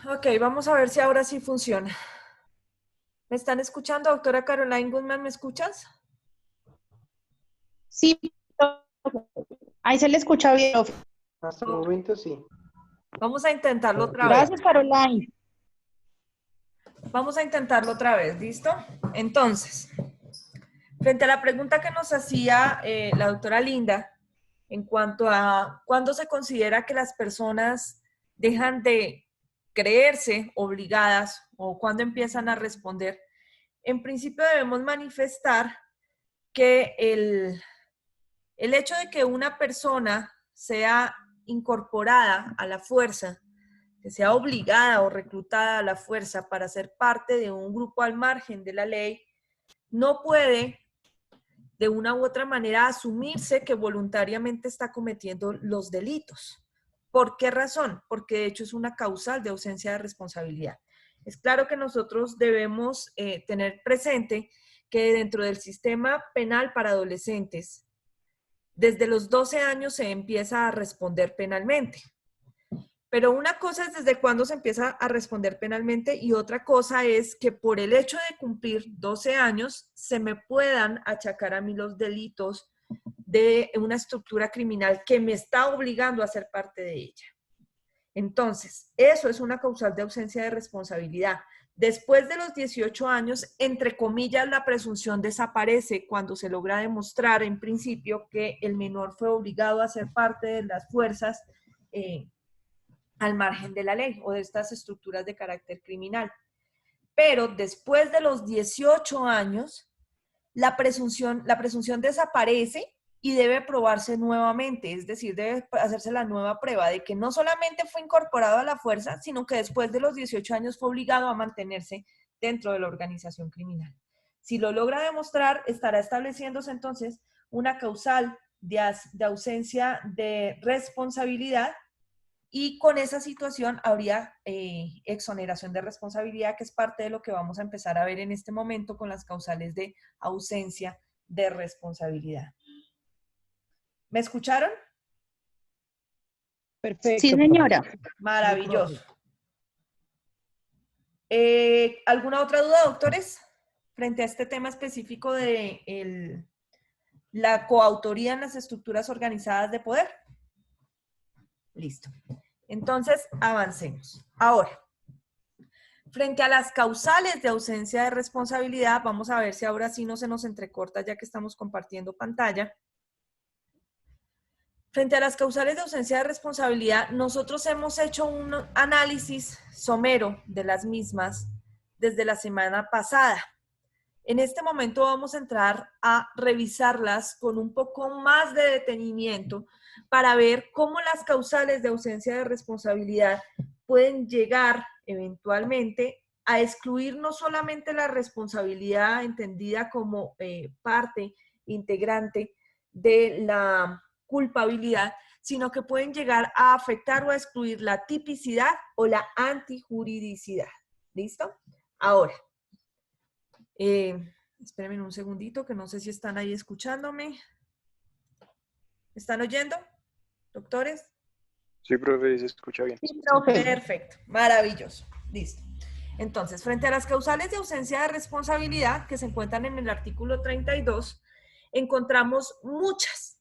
Ok, vamos a ver si ahora sí funciona. ¿Me están escuchando, doctora Caroline Goodman? ¿Me escuchas? Sí, ahí se le escucha bien. Hasta el momento sí. Vamos a intentarlo otra vez. Gracias, Caroline. Vamos a intentarlo otra vez, ¿listo? Entonces, frente a la pregunta que nos hacía la doctora Linda, en cuanto a cuándo se considera que las personas dejan de creerse obligadas o cuándo empiezan a responder, en principio debemos manifestar que el hecho de que una persona sea incorporada a la fuerza, que sea obligada o reclutada a la fuerza para ser parte de un grupo al margen de la ley, no puede de una u otra manera asumirse que voluntariamente está cometiendo los delitos. ¿Por qué razón? Porque de hecho es una causal de ausencia de responsabilidad. Es claro que nosotros debemos tener presente que dentro del sistema penal para adolescentes, desde los 12 años se empieza a responder penalmente. Pero una cosa es desde cuándo se empieza a responder penalmente y otra cosa es que por el hecho de cumplir 12 años se me puedan achacar a mí los delitos de una estructura criminal que me está obligando a ser parte de ella. Entonces, eso es una causal de ausencia de responsabilidad. Después de los 18 años, entre comillas, la presunción desaparece cuando se logra demostrar en principio que el menor fue obligado a ser parte de las fuerzas al margen de la ley o de estas estructuras de carácter criminal. Pero después de los 18 años, la presunción desaparece y debe probarse nuevamente, es decir, debe hacerse la nueva prueba de que no solamente fue incorporado a la fuerza, sino que después de los 18 años fue obligado a mantenerse dentro de la organización criminal. Si lo logra demostrar, estará estableciéndose entonces una causal de ausencia de responsabilidad y con esa situación habría exoneración de responsabilidad, que es parte de lo que vamos a empezar a ver en este momento con las causales de ausencia de responsabilidad. ¿Me escucharon? Perfecto. Sí, señora. Maravilloso. ¿Alguna otra duda, doctores? Frente a este tema específico de la coautoría en las estructuras organizadas de poder. Listo. Entonces, avancemos. Ahora, frente a las causales de ausencia de responsabilidad, vamos a ver si ahora sí no se nos entrecorta ya que estamos compartiendo pantalla. Frente a las causales de ausencia de responsabilidad, nosotros hemos hecho un análisis somero de las mismas desde la semana pasada. En este momento vamos a entrar a revisarlas con un poco más de detenimiento para ver cómo las causales de ausencia de responsabilidad pueden llegar eventualmente a excluir no solamente la responsabilidad entendida como parte integrante de la culpabilidad, sino que pueden llegar a afectar o a excluir la tipicidad o la antijuridicidad. ¿Listo? Ahora, espérenme un segundito, que no sé si están ahí escuchándome. ¿Están oyendo, doctores? Sí, profe, se escucha bien. Sí, profe. Perfecto, maravilloso. Listo. Entonces, frente a las causales de ausencia de responsabilidad que se encuentran en el artículo 32, encontramos muchas.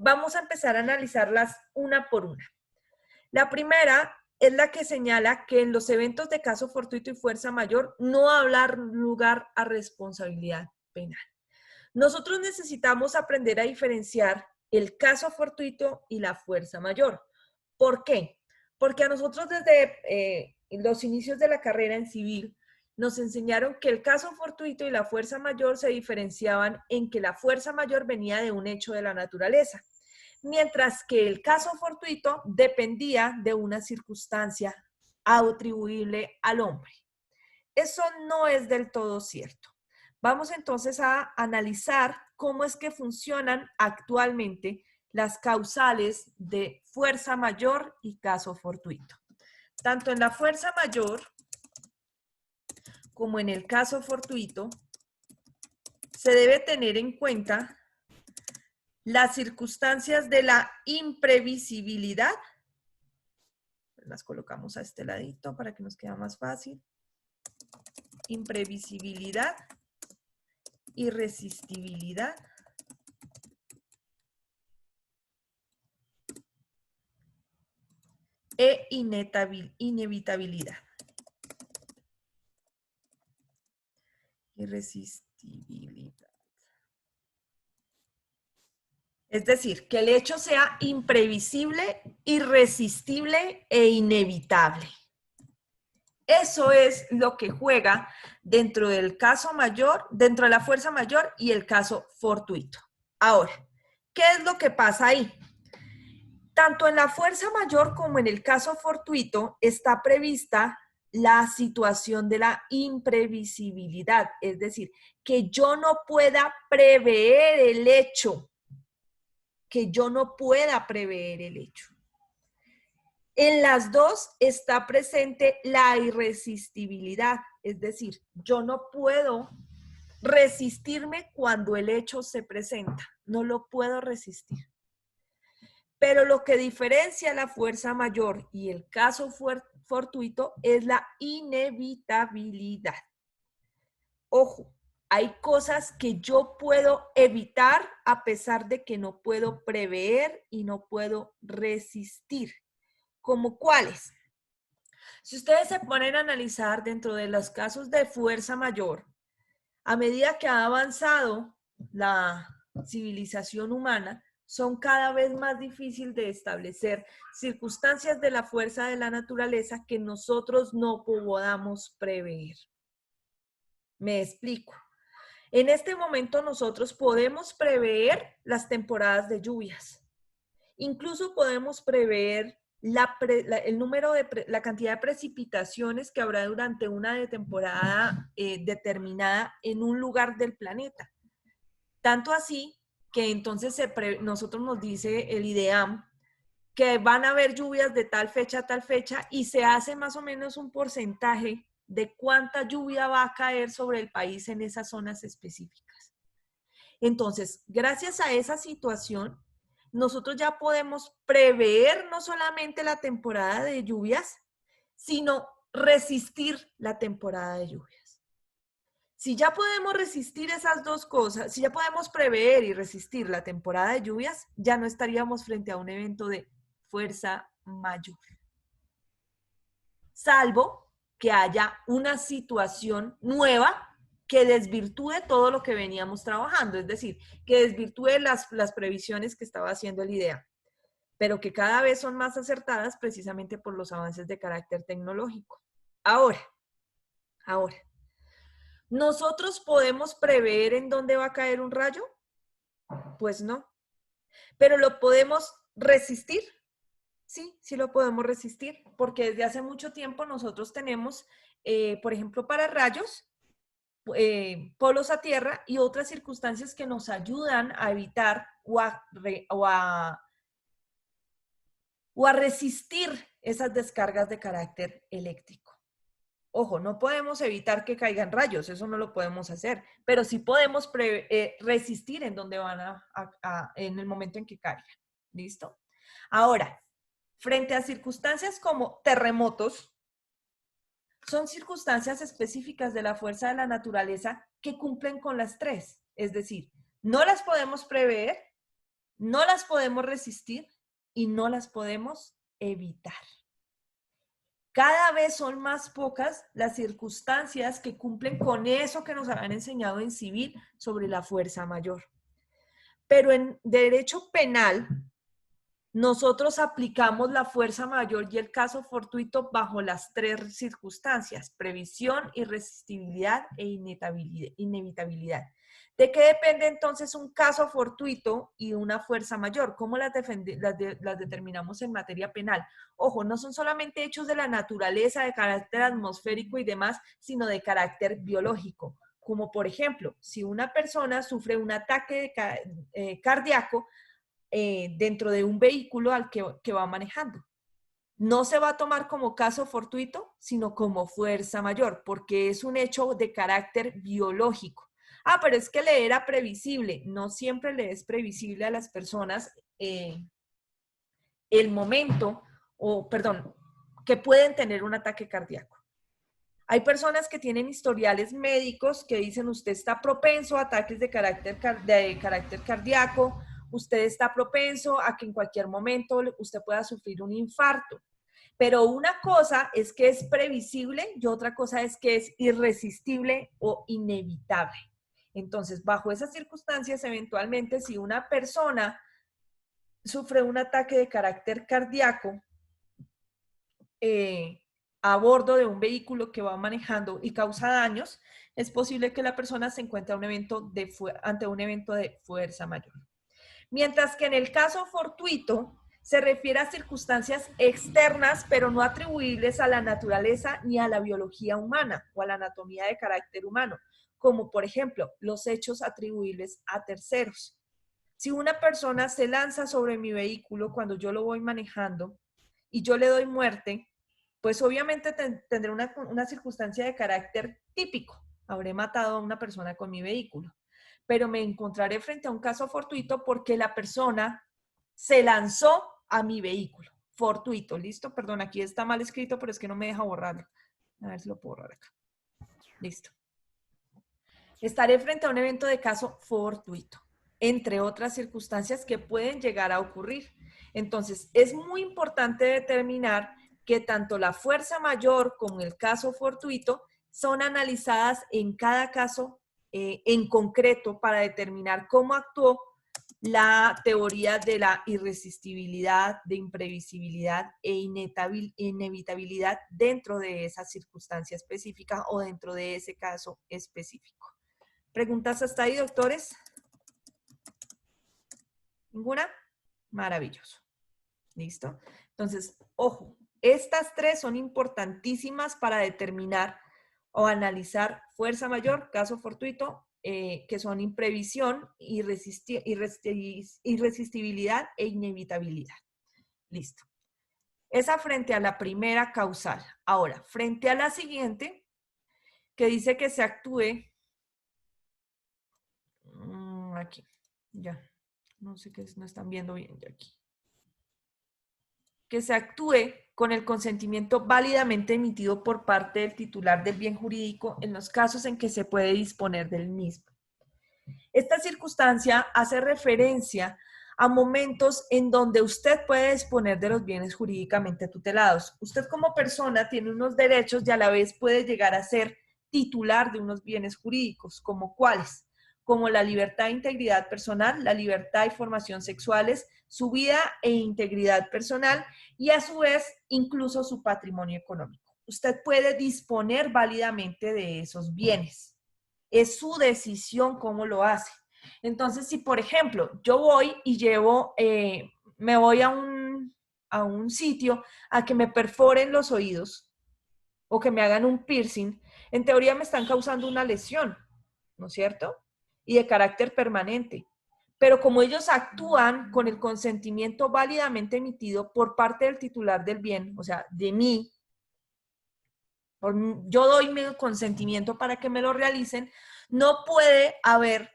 Vamos a empezar a analizarlas una por una. La primera es la que señala que en los eventos de caso fortuito y fuerza mayor no habrá lugar a responsabilidad penal. Nosotros necesitamos aprender a diferenciar el caso fortuito y la fuerza mayor. ¿Por qué? Porque a nosotros desde los inicios de la carrera en civil nos enseñaron que el caso fortuito y la fuerza mayor se diferenciaban en que la fuerza mayor venía de un hecho de la naturaleza, mientras que el caso fortuito dependía de una circunstancia atribuible al hombre. Eso no es del todo cierto. Vamos entonces a analizar cómo es que funcionan actualmente las causales de fuerza mayor y caso fortuito. Tanto en la fuerza mayor como en el caso fortuito, se debe tener en cuenta las circunstancias de la imprevisibilidad, las colocamos a este ladito para que nos quede más fácil. Imprevisibilidad, irresistibilidad e inevitabilidad. Irresistibilidad. Es decir, que el hecho sea imprevisible, irresistible e inevitable. Eso es lo que juega dentro del caso mayor, dentro de la fuerza mayor y el caso fortuito. Ahora, ¿qué es lo que pasa ahí? Tanto en la fuerza mayor como en el caso fortuito está prevista la situación de la imprevisibilidad, es decir, que yo no pueda prever el hecho, que yo no pueda prever el hecho. En las dos está presente la irresistibilidad, es decir, yo no puedo resistirme cuando el hecho se presenta, no lo puedo resistir. Pero lo que diferencia la fuerza mayor y el caso fortuito es la inevitabilidad. Ojo, hay cosas que yo puedo evitar a pesar de que no puedo prever y no puedo resistir. ¿Como cuáles? Si ustedes se ponen a analizar dentro de los casos de fuerza mayor, a medida que ha avanzado la civilización humana, son cada vez más difíciles de establecer circunstancias de la fuerza de la naturaleza que nosotros no podamos prever. Me explico. En este momento nosotros podemos prever las temporadas de lluvias. Incluso podemos prever la cantidad de precipitaciones que habrá durante una temporada determinada en un lugar del planeta. Tanto así que entonces nosotros nos dice el IDEAM que van a haber lluvias de tal fecha a tal fecha y se hace más o menos un porcentaje de cuánta lluvia va a caer sobre el país en esas zonas específicas. Entonces, gracias a esa situación, nosotros ya podemos prever no solamente la temporada de lluvias, sino resistir la temporada de lluvias. Si ya podemos resistir esas dos cosas, si ya podemos prever y resistir la temporada de lluvias, ya no estaríamos frente a un evento de fuerza mayor. Salvo que haya una situación nueva que desvirtúe todo lo que veníamos trabajando, es decir, que desvirtúe las previsiones que estaba haciendo el IDEA, pero que cada vez son más acertadas precisamente por los avances de carácter tecnológico. Ahora, ¿nosotros podemos prever en dónde va a caer un rayo? Pues no. ¿Pero lo podemos resistir? Sí, sí lo podemos resistir, porque desde hace mucho tiempo nosotros tenemos, por ejemplo, para rayos, polos a tierra y otras circunstancias que nos ayudan a evitar o a resistir esas descargas de carácter eléctrico. Ojo, no podemos evitar que caigan rayos, eso no lo podemos hacer, pero sí podemos resistir en donde van en el momento en que caigan. ¿Listo? Ahora, frente a circunstancias como terremotos, son circunstancias específicas de la fuerza de la naturaleza que cumplen con las tres. Es decir, no las podemos prever, no las podemos resistir y no las podemos evitar. Cada vez son más pocas las circunstancias que cumplen con eso que nos habían enseñado en civil sobre la fuerza mayor. Pero en derecho penal, nosotros aplicamos la fuerza mayor y el caso fortuito bajo las tres circunstancias: previsión, irresistibilidad e inevitabilidad. ¿De qué depende entonces un caso fortuito y una fuerza mayor? ¿Cómo las determinamos en materia penal? Ojo, no son solamente hechos de la naturaleza, de carácter atmosférico y demás, sino de carácter biológico. Como por ejemplo, si una persona sufre un ataque cardíaco, dentro de un vehículo al que va manejando. No se va a tomar como caso fortuito, sino como fuerza mayor, porque es un hecho de carácter biológico. Ah, pero es que le era previsible. No siempre le es previsible a las personas el momento, que pueden tener un ataque cardíaco. Hay personas que tienen historiales médicos que dicen usted está propenso a ataques de carácter cardíaco, usted está propenso a que en cualquier momento usted pueda sufrir un infarto. Pero una cosa es que es previsible y otra cosa es que es irresistible o inevitable. Entonces, bajo esas circunstancias, eventualmente, si una persona sufre un ataque de carácter cardíaco a bordo de un vehículo que va manejando y causa daños, es posible que la persona se encuentre ante un evento de fuerza mayor. Mientras que en el caso fortuito, se refiere a circunstancias externas, pero no atribuibles a la naturaleza ni a la biología humana o a la anatomía de carácter humano, como por ejemplo los hechos atribuibles a terceros. Si una persona se lanza sobre mi vehículo cuando yo lo voy manejando y yo le doy muerte, pues obviamente tendré una circunstancia de carácter típico. Habré matado a una persona con mi vehículo, pero me encontraré frente a un caso fortuito porque la persona se lanzó a mi vehículo. Fortuito, ¿listo? Perdón, aquí está mal escrito, pero es que no me deja borrarlo. A ver si lo puedo borrar acá. Listo. Estaré frente a un evento de caso fortuito, entre otras circunstancias que pueden llegar a ocurrir. Entonces, es muy importante determinar que tanto la fuerza mayor como el caso fortuito son analizadas en cada caso en concreto para determinar cómo actuó la teoría de la irresistibilidad, de imprevisibilidad e inevitabilidad dentro de esa circunstancia específica o dentro de ese caso específico. ¿Preguntas hasta ahí, doctores? ¿Ninguna? Maravilloso. ¿Listo? Entonces, ojo, estas tres son importantísimas para determinar o analizar fuerza mayor, caso fortuito, que son imprevisión, irresistibilidad e inevitabilidad. Listo. Esa frente a la primera causal. Ahora, frente a la siguiente, que dice que se actúe, aquí, ya, no sé qué no están viendo bien ya aquí. Que se actúe con el consentimiento válidamente emitido por parte del titular del bien jurídico en los casos en que se puede disponer del mismo. Esta circunstancia hace referencia a momentos en donde usted puede disponer de los bienes jurídicamente tutelados. Usted como persona tiene unos derechos y a la vez puede llegar a ser titular de unos bienes jurídicos, como cuáles, como la libertad e integridad personal, la libertad y formación sexuales, su vida e integridad personal y a su vez incluso su patrimonio económico. Usted puede disponer válidamente de esos bienes. Es su decisión cómo lo hace. Entonces, si por ejemplo yo voy y me voy a un sitio a que me perforen los oídos o que me hagan un piercing, en teoría me están causando una lesión, ¿no es cierto? Y de carácter permanente. Pero como ellos actúan con el consentimiento válidamente emitido por parte del titular del bien, o sea, de mí, yo doy mi consentimiento para que me lo realicen, no puede haber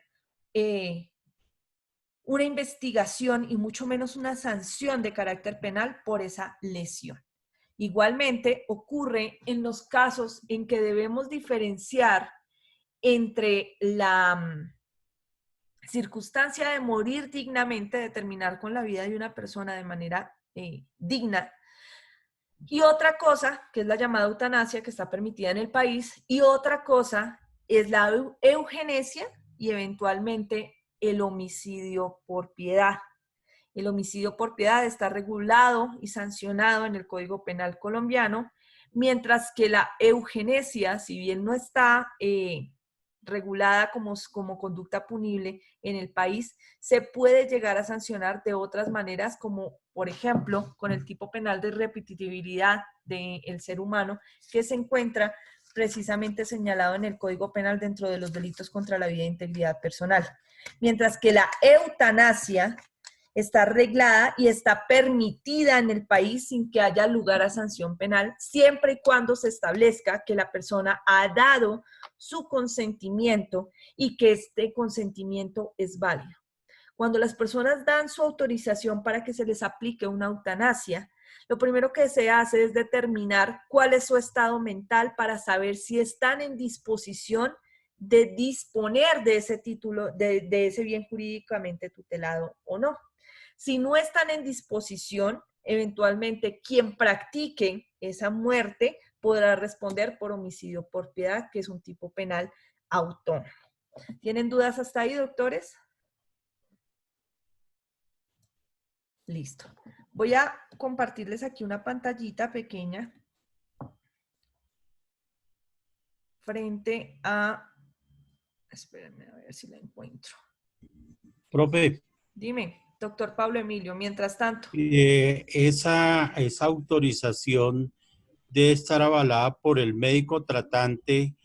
una investigación y mucho menos una sanción de carácter penal por esa lesión. Igualmente ocurre en los casos en que debemos diferenciar entre la circunstancia de morir dignamente, de terminar con la vida de una persona de manera digna, y otra cosa, que es la llamada eutanasia, que está permitida en el país, y otra cosa es la eugenesia y eventualmente el homicidio por piedad. El homicidio por piedad está regulado y sancionado en el Código Penal colombiano, mientras que la eugenesia, si bien no está regulada como conducta punible en el país, se puede llegar a sancionar de otras maneras, como por ejemplo con el tipo penal de repetitividad del ser humano, que se encuentra precisamente señalado en el Código Penal dentro de los delitos contra la vida e integridad personal. Mientras que la eutanasia está reglada y está permitida en el país sin que haya lugar a sanción penal, siempre y cuando se establezca que la persona ha dado su consentimiento y que este consentimiento es válido. Cuando las personas dan su autorización para que se les aplique una eutanasia, lo primero que se hace es determinar cuál es su estado mental para saber si están en disposición de disponer de ese título, de ese bien jurídicamente tutelado o no. Si no están en disposición, eventualmente quien practique esa muerte podrá responder por homicidio por piedad, que es un tipo penal autónomo. ¿Tienen dudas hasta ahí, doctores? Listo. Voy a compartirles aquí una pantallita pequeña frente a... Espérenme a ver si la encuentro. Profe, Dime, doctor Pablo Emilio, mientras tanto. esa autorización debe estar avalada por el médico tratante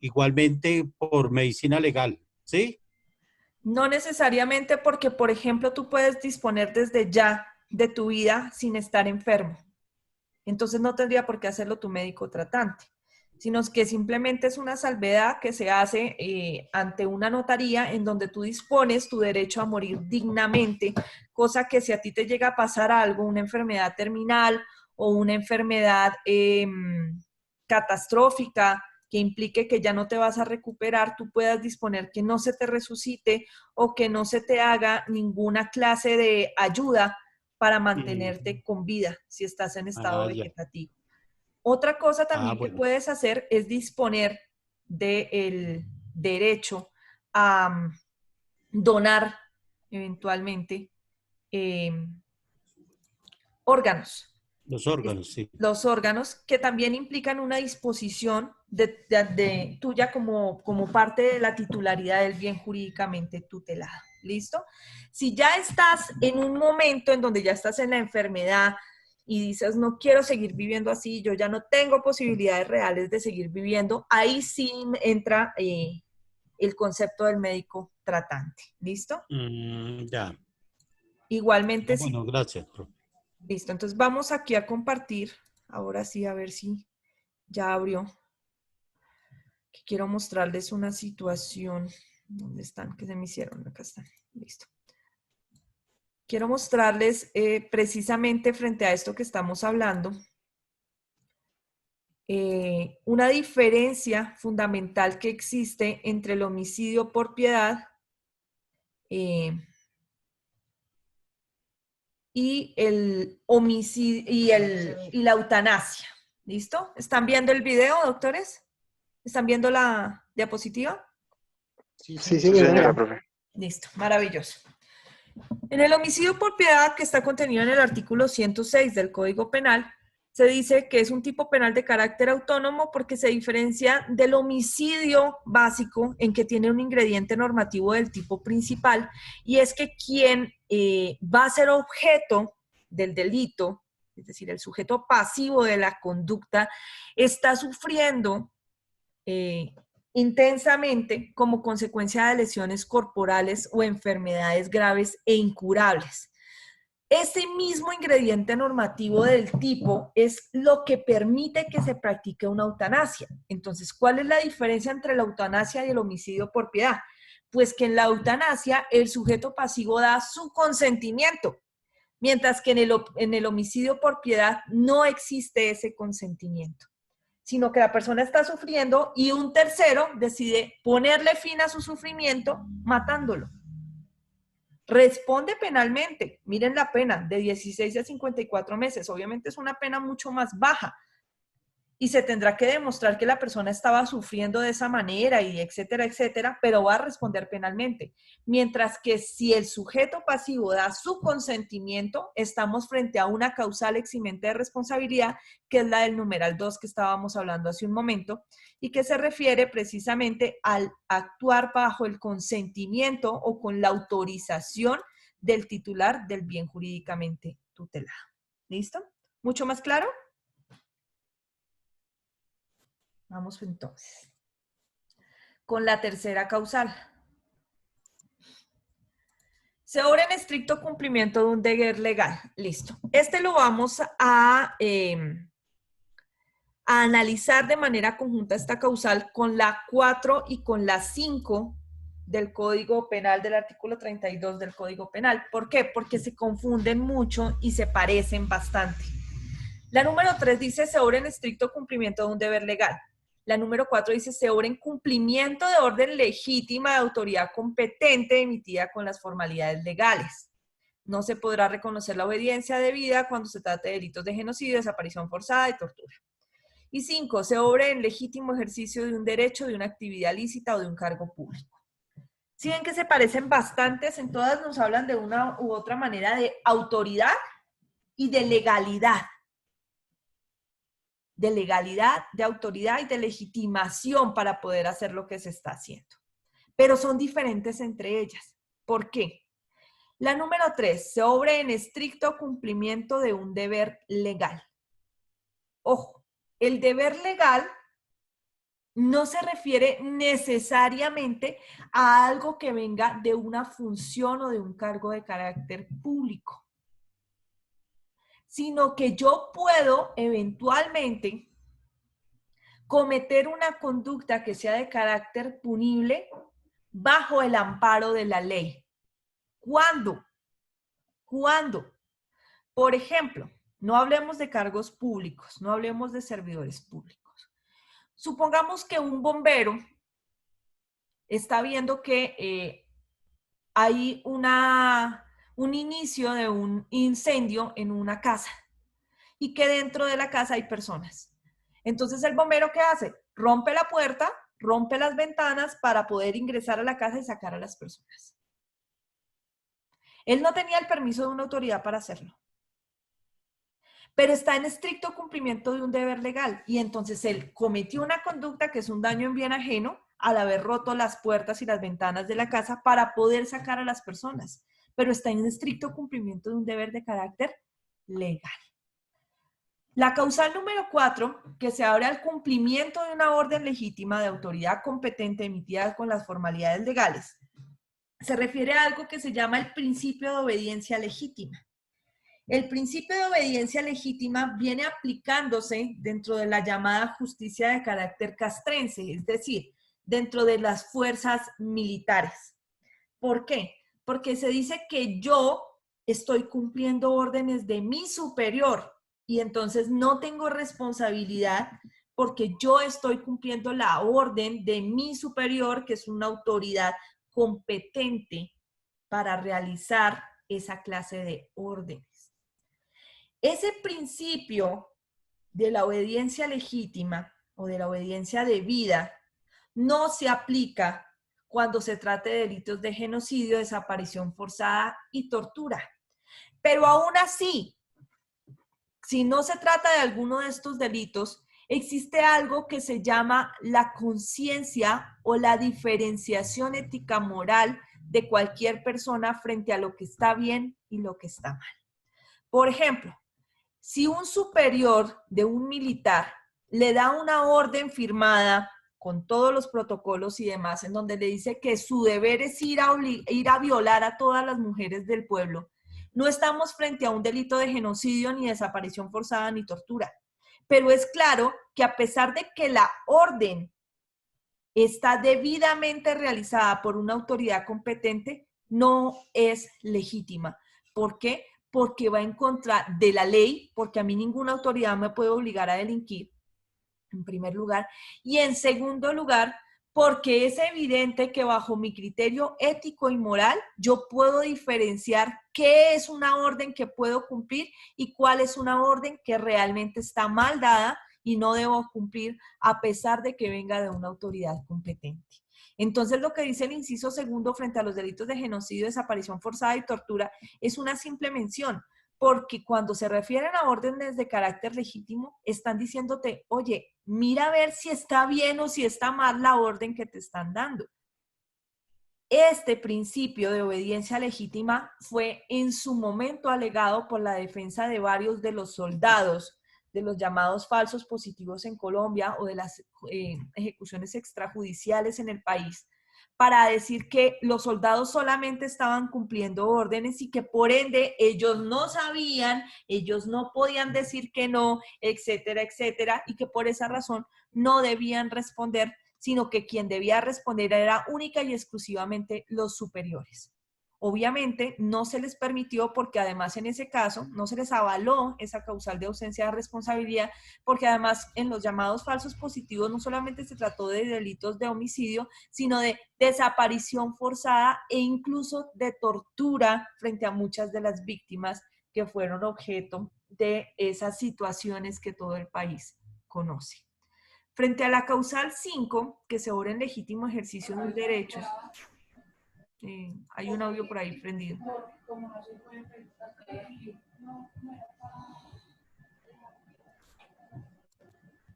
igualmente por medicina legal, ¿sí? No necesariamente porque, por ejemplo, tú puedes disponer desde ya de tu vida sin estar enfermo. Entonces no tendría por qué hacerlo tu médico tratante, sino que simplemente es una salvedad que se hace ante una notaría en donde tú dispones tu derecho a morir dignamente, cosa que si a ti te llega a pasar algo, una enfermedad terminal o una enfermedad catastrófica que implique que ya no te vas a recuperar, tú puedas disponer que no se te resucite o que no se te haga ninguna clase de ayuda para mantenerte con vida si estás en estado Ya. vegetativo. Otra cosa también que Bueno. puedes hacer es disponer del derecho a donar eventualmente órganos. Los órganos, sí. Los órganos que también implican una disposición tuya como parte de la titularidad del bien jurídicamente tutelado. ¿Listo? Si ya estás en un momento en donde ya estás en la enfermedad y dices, no quiero seguir viviendo así, yo ya no tengo posibilidades reales de seguir viviendo, ahí sí entra el concepto del médico tratante. ¿Listo? Ya. Igualmente, Bueno, gracias, profe. Listo, entonces vamos aquí a compartir. Ahora sí, a ver si ya abrió. Que quiero mostrarles una situación. ¿Dónde están? ¿Qué se me hicieron? Acá están. Listo. Quiero mostrarles precisamente frente a esto que estamos hablando, una diferencia fundamental que existe entre el homicidio por piedad y el homicidio y la eutanasia. ¿Listo? ¿Están viendo el video, doctores? ¿Están viendo la diapositiva? Sí, señora, profe. Listo, maravilloso. En el homicidio por piedad, que está contenido en el artículo 106 del Código Penal, se dice que es un tipo penal de carácter autónomo porque se diferencia del homicidio básico en que tiene un ingrediente normativo del tipo principal, y es que quien va a ser objeto del delito, es decir, el sujeto pasivo de la conducta, está sufriendo intensamente como consecuencia de lesiones corporales o enfermedades graves e incurables. Este mismo ingrediente normativo del tipo es lo que permite que se practique una eutanasia. Entonces, ¿cuál es la diferencia entre la eutanasia y el homicidio por piedad? Pues que en la eutanasia el sujeto pasivo da su consentimiento, mientras que en el homicidio por piedad no existe ese consentimiento, sino que la persona está sufriendo y un tercero decide ponerle fin a su sufrimiento matándolo. Responde penalmente. Miren la pena, de 16 a 54 meses. Obviamente es una pena mucho más baja. Y se tendrá que demostrar que la persona estaba sufriendo de esa manera y etcétera, etcétera, pero va a responder penalmente. Mientras que si el sujeto pasivo da su consentimiento, estamos frente a una causal eximente de responsabilidad, que es la del numeral 2 que estábamos hablando hace un momento, y que se refiere precisamente al actuar bajo el consentimiento o con la autorización del titular del bien jurídicamente tutelado. ¿Listo? ¿Mucho más claro? Vamos entonces con la tercera causal. Se obra en estricto cumplimiento de un deber legal. Listo. Este lo vamos a analizar de manera conjunta esta causal con la 4 y con la 5 del Código Penal, del artículo 32 del Código Penal. ¿Por qué? Porque se confunden mucho y se parecen bastante. La número 3 dice se obra en estricto cumplimiento de un deber legal. La número 4 dice se obra en cumplimiento de orden legítima de autoridad competente emitida con las formalidades legales. No se podrá reconocer la obediencia debida cuando se trate de delitos de genocidio, desaparición forzada y tortura. Y 5, se obra en legítimo ejercicio de un derecho, de una actividad lícita o de un cargo público. Si ven que se parecen bastantes, en todas nos hablan de una u otra manera de autoridad y de legalidad. De legalidad, de autoridad y de legitimación para poder hacer lo que se está haciendo. Pero son diferentes entre ellas. ¿Por qué? La número 3, se obra en estricto cumplimiento de un deber legal. Ojo, el deber legal no se refiere necesariamente a algo que venga de una función o de un cargo de carácter público, sino que yo puedo eventualmente cometer una conducta que sea de carácter punible bajo el amparo de la ley. ¿Cuándo? ¿Cuándo? Por ejemplo, no hablemos de cargos públicos, no hablemos de servidores públicos. Supongamos que un bombero está viendo que hay un inicio de un incendio en una casa y que dentro de la casa hay personas. Entonces, ¿el bombero qué hace? Rompe la puerta, rompe las ventanas para poder ingresar a la casa y sacar a las personas. Él no tenía el permiso de una autoridad para hacerlo, pero está en estricto cumplimiento de un deber legal y entonces él cometió una conducta que es un daño en bien ajeno al haber roto las puertas y las ventanas de la casa para poder sacar a las personas, pero está en estricto cumplimiento de un deber de carácter legal. La causal número 4, que se abre al cumplimiento de una orden legítima de autoridad competente emitida con las formalidades legales, se refiere a algo que se llama el principio de obediencia legítima. El principio de obediencia legítima viene aplicándose dentro de la llamada justicia de carácter castrense, es decir, dentro de las fuerzas militares. ¿Por qué? Porque se dice que yo estoy cumpliendo órdenes de mi superior y entonces no tengo responsabilidad porque yo estoy cumpliendo la orden de mi superior, que es una autoridad competente para realizar esa clase de órdenes. Ese principio de la obediencia legítima o de la obediencia debida no se aplica cuando se trate de delitos de genocidio, desaparición forzada y tortura. Pero aún así, si no se trata de alguno de estos delitos, existe algo que se llama la conciencia o la diferenciación ética moral de cualquier persona frente a lo que está bien y lo que está mal. Por ejemplo, si un superior de un militar le da una orden firmada con todos los protocolos y demás, en donde le dice que su deber es ir a violar a todas las mujeres del pueblo, no estamos frente a un delito de genocidio, ni desaparición forzada, ni tortura. Pero es claro que a pesar de que la orden está debidamente realizada por una autoridad competente, no es legítima. ¿Por qué? Porque va en contra de la ley, porque a mí ninguna autoridad me puede obligar a delinquir, en primer lugar. Y en segundo lugar, porque es evidente que bajo mi criterio ético y moral, yo puedo diferenciar qué es una orden que puedo cumplir y cuál es una orden que realmente está mal dada y no debo cumplir a pesar de que venga de una autoridad competente. Entonces, lo que dice el inciso segundo frente a los delitos de genocidio, desaparición forzada y tortura es una simple mención, porque cuando se refieren a órdenes de carácter legítimo, están diciéndote, oye, mira a ver si está bien o si está mal la orden que te están dando. Este principio de obediencia legítima fue en su momento alegado por la defensa de varios de los soldados de los llamados falsos positivos en Colombia o de las ejecuciones extrajudiciales en el país, para decir que los soldados solamente estaban cumpliendo órdenes y que por ende ellos no sabían, ellos no podían decir que no, etcétera, etcétera, y que por esa razón no debían responder sino que quien debía responder era única y exclusivamente los superiores. Obviamente no se les permitió porque además en ese caso no se les avaló esa causal de ausencia de responsabilidad, porque además en los llamados falsos positivos no solamente se trató de delitos de homicidio, sino de desaparición forzada e incluso de tortura frente a muchas de las víctimas que fueron objeto de esas situaciones que todo el país conoce. Frente a la causal 5, que se obra en legítimo ejercicio de un derecho, hay un audio por ahí prendido.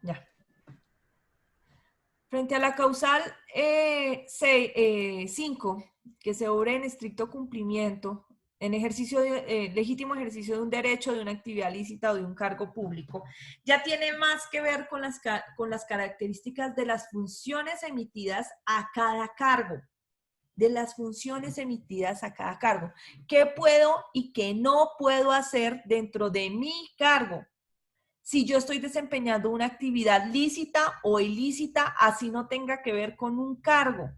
Ya. Frente a la causal 5, que se obra en estricto cumplimiento, en ejercicio legítimo ejercicio de un derecho, de una actividad lícita o de un cargo público, ya tiene más que ver con las características de las funciones emitidas a cada cargo. De las funciones emitidas a cada cargo. ¿Qué puedo y qué no puedo hacer dentro de mi cargo? Si yo estoy desempeñando una actividad lícita o ilícita, así no tenga que ver con un cargo.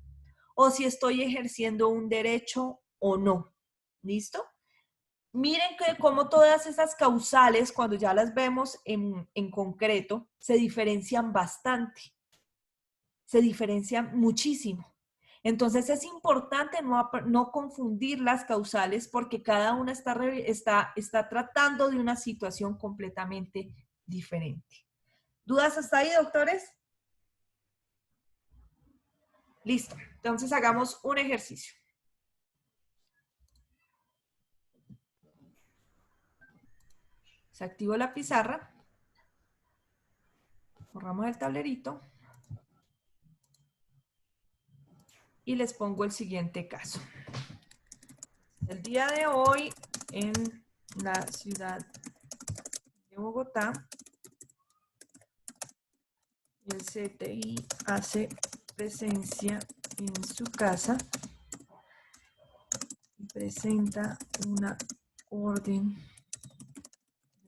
O si estoy ejerciendo un derecho o no. ¿Listo? Miren que como todas esas causales, cuando ya las vemos en concreto, se diferencian bastante. Se diferencian muchísimo. Entonces es importante no confundir las causales porque cada una está tratando de una situación completamente diferente. ¿Dudas hasta ahí, doctores? Listo. Entonces hagamos un ejercicio. Se activó la pizarra. Borramos el tablerito. Y les pongo el siguiente caso. El día de hoy en la ciudad de Bogotá, el CTI hace presencia en su casa y presenta una orden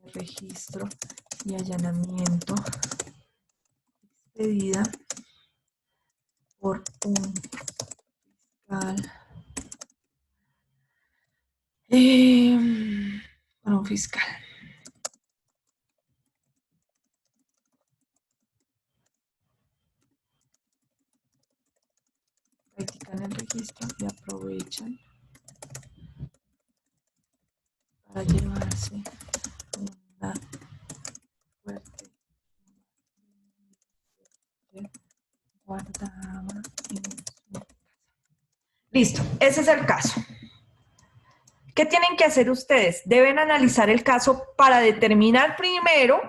de registro y allanamiento expedida por un fiscal. Practican el registro y aprovechan para llevarse una fuerte que guardaba en su casa. Listo, ese es el caso. ¿Qué tienen que hacer ustedes? Deben analizar el caso para determinar primero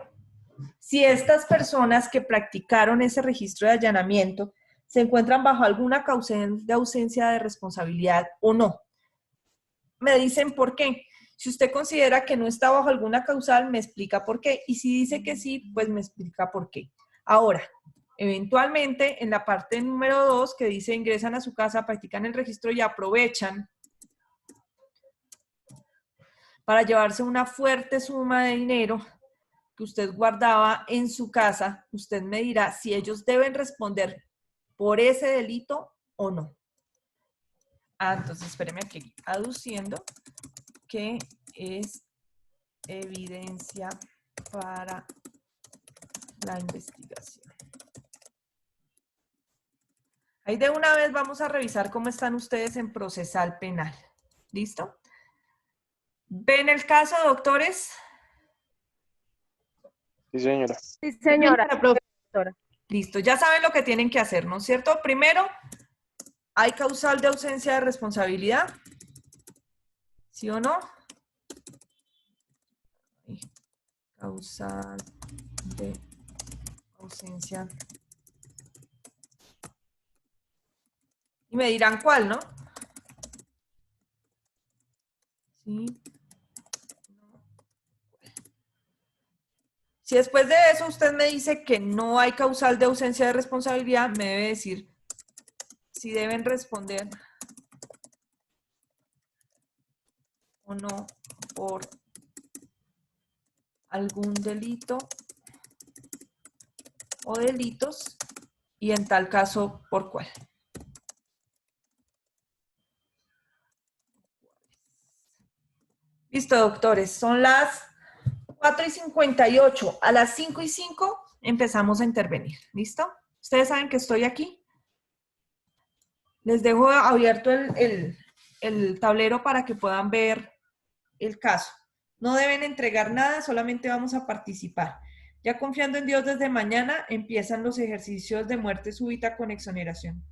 si estas personas que practicaron ese registro de allanamiento se encuentran bajo alguna causal de ausencia de responsabilidad o no. Me dicen por qué. Si usted considera que no está bajo alguna causal, me explica por qué. Y si dice que sí, pues me explica por qué. Ahora, eventualmente, en la parte número 2, que dice ingresan a su casa, practican el registro y aprovechan para llevarse una fuerte suma de dinero que usted guardaba en su casa, usted me dirá si ellos deben responder por ese delito o no. Entonces, espéreme aquí, aduciendo que es evidencia para la investigación. Ahí de una vez vamos a revisar cómo están ustedes en procesal penal. ¿Listo? ¿Ven el caso, doctores? Sí, señora. Sí, señora, profesora. Listo, ya saben lo que tienen que hacer, ¿no es cierto? Primero, ¿hay causal de ausencia de responsabilidad? ¿Sí o no? Causal de ausencia. Y me dirán cuál, ¿no? Sí. Si después de eso usted me dice que no hay causal de ausencia de responsabilidad, me debe decir si deben responder o no por algún delito o delitos y en tal caso, ¿por cuál? Listo, doctores. Son las 4:58. A las 5:05 empezamos a intervenir. ¿Listo? Ustedes saben que estoy aquí. Les dejo abierto el tablero para que puedan ver el caso. No deben entregar nada, solamente vamos a participar. Ya confiando en Dios, desde mañana empiezan los ejercicios de muerte súbita con exoneración.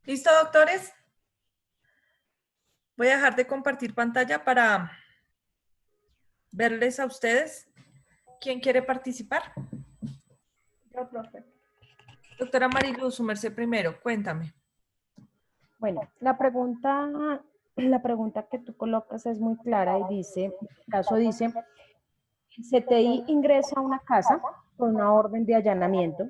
¿Listo, doctores? Voy a dejar de compartir pantalla para verles a ustedes. ¿Quién quiere participar? Yo, profe. Doctora Mariluz, su merced primero, cuéntame. Bueno, la pregunta que tú colocas es muy clara y dice, en este caso dice, el CTI ingresa a una casa con una orden de allanamiento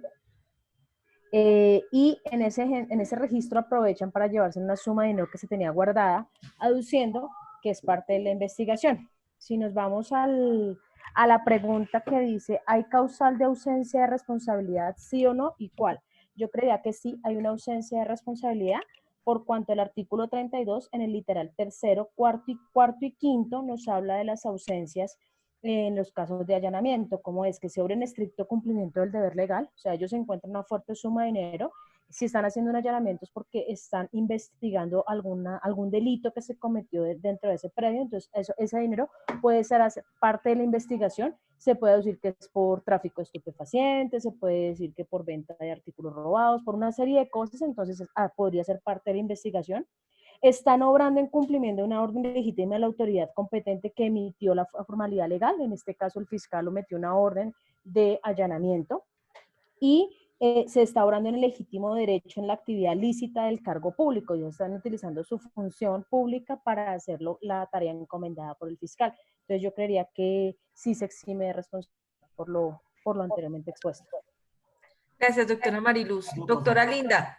y en ese registro aprovechan para llevarse una suma de dinero que se tenía guardada, aduciendo que es parte de la investigación. Si nos vamos a la pregunta que dice, ¿hay causal de ausencia de responsabilidad, sí o no? ¿Y cuál? Yo creía que sí, hay una ausencia de responsabilidad, por cuanto el artículo 32 en el literal tercero, cuarto y quinto nos habla de las ausencias en los casos de allanamiento, como es que se obra en estricto cumplimiento del deber legal, o sea, ellos encuentran una fuerte suma de dinero, si están haciendo un allanamiento es porque están investigando algún delito que se cometió dentro de ese predio, entonces ese dinero puede ser parte de la investigación, se puede decir que es por tráfico de estupefacientes, se puede decir que por venta de artículos robados, por una serie de cosas, entonces podría ser parte de la investigación. Están obrando en cumplimiento de una orden legítima de la autoridad competente que emitió la formalidad legal, en este caso el fiscal lo metió una orden de allanamiento, y se está obrando en el legítimo derecho en la actividad lícita del cargo público. Ellos están utilizando su función pública para hacerlo la tarea encomendada por el fiscal. Entonces yo creería que sí se exime de responsabilidad por lo anteriormente expuesto. Gracias, doctora Mariluz. Doctora Linda.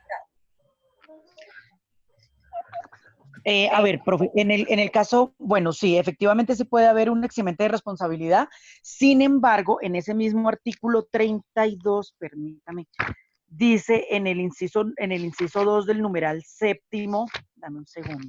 A ver, profe, en el caso, bueno, sí, efectivamente se puede haber un eximente de responsabilidad. Sin embargo, en ese mismo artículo 32, permítame, dice en el inciso 2 del numeral séptimo, dame un segundo.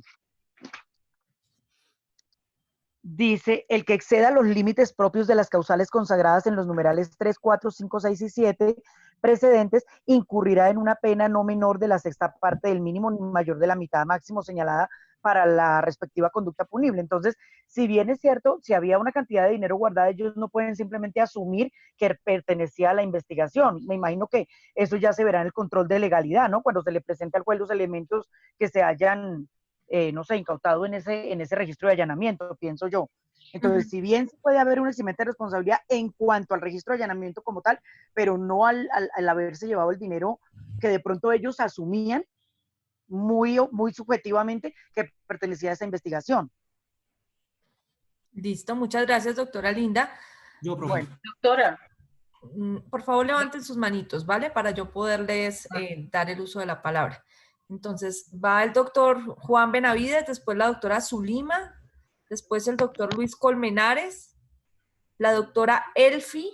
Dice, el que exceda los límites propios de las causales consagradas en los numerales 3, 4, 5, 6 y 7 precedentes, incurrirá en una pena no menor de la sexta parte del mínimo ni mayor de la mitad máximo señalada para la respectiva conducta punible. Entonces, si bien es cierto, si había una cantidad de dinero guardada, ellos no pueden simplemente asumir que pertenecía a la investigación. Me imagino que eso ya se verá en el control de legalidad, ¿no? Cuando se le presente al juez los elementos que se hayan no sé, incautado en ese registro de allanamiento, pienso yo. Entonces, si bien puede haber un eximente de responsabilidad en cuanto al registro de allanamiento como tal, pero no al haberse llevado el dinero que de pronto ellos asumían muy subjetivamente que pertenecía a esa investigación. Listo, muchas gracias, doctora Linda. Yo, profe. Bueno, doctora. Por favor, levanten sus manitos, ¿vale? Para yo poderles dar el uso de la palabra. Entonces, va el doctor Juan Benavides, después la doctora Zulima, después el doctor Luis Colmenares, la doctora Elfi.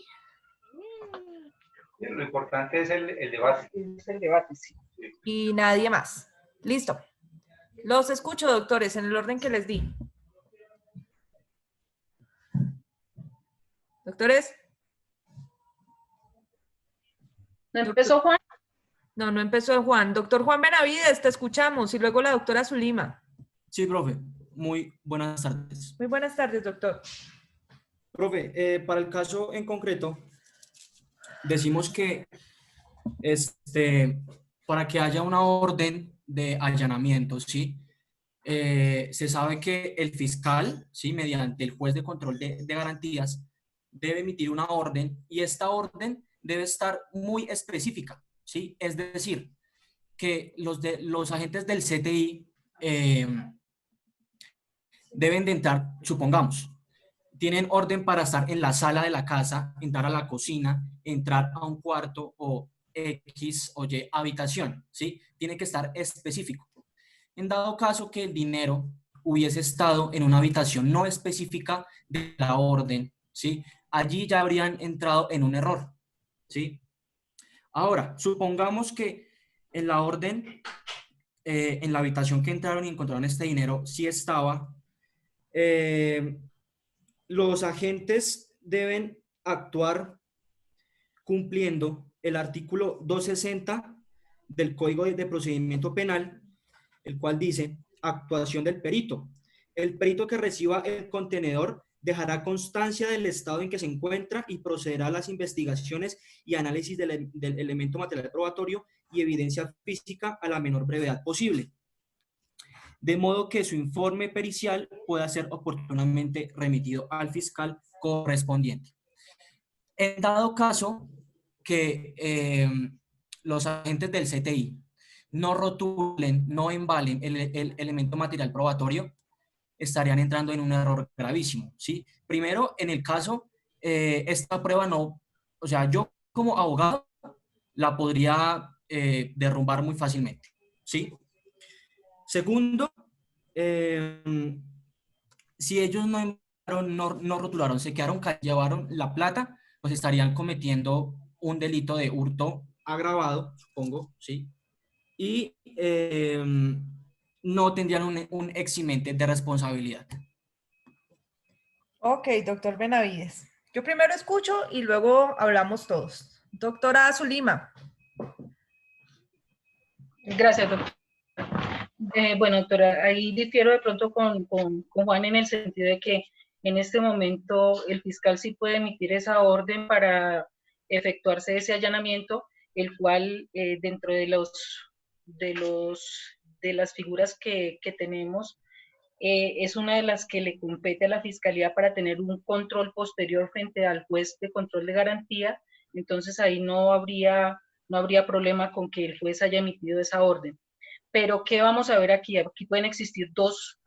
Lo importante es el debate. Es el debate, sí. Y nadie más. Listo. Los escucho, doctores, en el orden que les di. Doctores. ¿No empezó Juan? No, no empezó Juan. Doctor Juan Benavides, te escuchamos. Y luego la doctora Zulima. Sí, profe. Muy buenas tardes. Muy buenas tardes, doctor. Profe, para el caso en concreto, decimos que para que haya una orden de allanamiento, ¿sí? Se sabe que el fiscal, ¿sí? Mediante el juez de control de garantías, debe emitir una orden y esta orden debe estar muy específica, ¿sí? Es decir, que los agentes del CTI deben de entrar, supongamos, tienen orden para estar en la sala de la casa, entrar a la cocina, entrar a un cuarto o X o Y habitación, ¿sí? Tiene que estar específico. En dado caso que el dinero hubiese estado en una habitación no específica de la orden, ¿sí? Allí ya habrían entrado en un error, ¿sí? Ahora, supongamos que en la orden, en la habitación que entraron y encontraron este dinero, sí estaba, los agentes deben actuar cumpliendo el artículo 260 del Código de Procedimiento Penal, el cual dice, actuación del perito. El perito que reciba el contenedor dejará constancia del estado en que se encuentra y procederá a las investigaciones y análisis del elemento material probatorio y evidencia física a la menor brevedad posible, de modo que su informe pericial pueda ser oportunamente remitido al fiscal correspondiente. En dado caso que los agentes del CTI no rotulen, no embalen el elemento material probatorio, estarían entrando en un error gravísimo, ¿sí? Primero, en el caso, esta prueba no, o sea, yo como abogado la podría derrumbar muy fácilmente, ¿sí? Segundo, si ellos no rotularon, se quedaron, llevaron la plata, pues estarían cometiendo un delito de hurto agravado, supongo, ¿sí? Y no tendrían un eximente de responsabilidad. Ok, doctor Benavides. Yo primero escucho y luego hablamos todos. Doctora Zulima. Gracias, doctor. Bueno, doctora, ahí difiero de pronto con Juan en el sentido de que en este momento el fiscal sí puede emitir esa orden para efectuarse ese allanamiento, el cual dentro de las figuras que tenemos es una de las que le compete a la fiscalía para tener un control posterior frente al juez de control de garantía. Entonces ahí no habría problema con que el juez haya emitido esa orden. Pero ¿qué vamos a ver aquí? Aquí pueden existir dos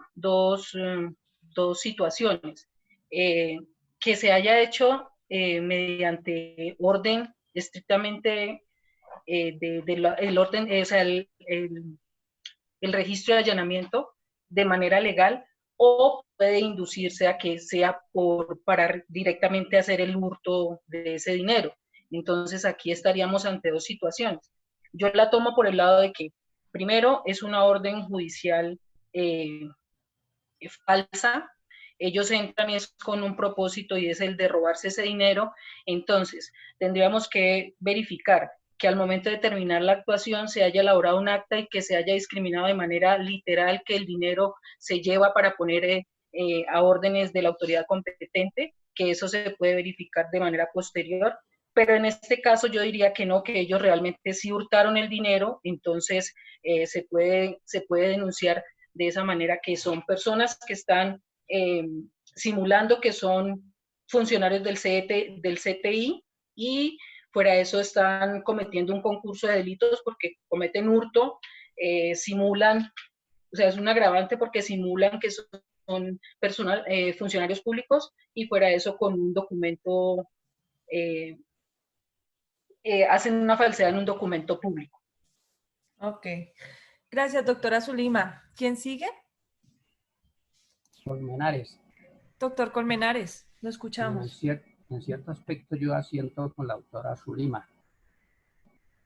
situaciones. Que se haya hecho mediante orden estrictamente el orden, o sea, el registro de allanamiento de manera legal, o puede inducirse a que sea para directamente hacer el hurto de ese dinero. Entonces aquí estaríamos ante dos situaciones. Yo la tomo por el lado de que primero es una orden judicial falsa. Ellos entran con un propósito y es el de robarse ese dinero. Entonces tendríamos que verificar que al momento de terminar la actuación se haya elaborado un acta y que se haya discriminado de manera literal que el dinero se lleva para poner a órdenes de la autoridad competente, que eso se puede verificar de manera posterior. Pero en este caso yo diría que no, que ellos realmente sí hurtaron el dinero, entonces se puede denunciar de esa manera, que son personas que están simulando que son funcionarios del CTI y fuera de eso están cometiendo un concurso de delitos porque cometen hurto, simulan, o sea, es un agravante porque simulan que son funcionarios públicos y fuera de eso con un documento, hacen una falsedad en un documento público. Ok. Gracias, doctora Zulima. ¿Quién sigue? Colmenares. Doctor Colmenares, lo En escuchamos. cierto aspecto yo asiento con la doctora Zulima.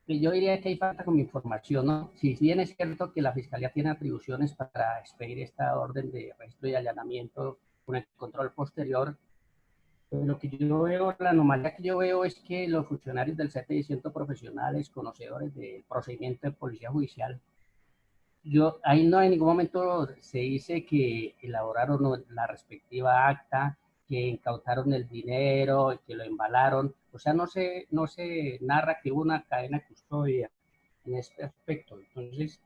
Y yo diría que hay falta con mi información, ¿no? Si bien es cierto que la Fiscalía tiene atribuciones para expedir esta orden de arresto y allanamiento con el control posterior, lo que yo veo, la anomalía que yo veo es que los funcionarios del CTI, siendo profesionales, conocedores del procedimiento de policía judicial, ahí no en ningún momento se dice que elaboraron la respectiva acta, que incautaron el dinero, que lo embalaron. O sea, no se narra que hubo una cadena de custodia en este aspecto. Entonces,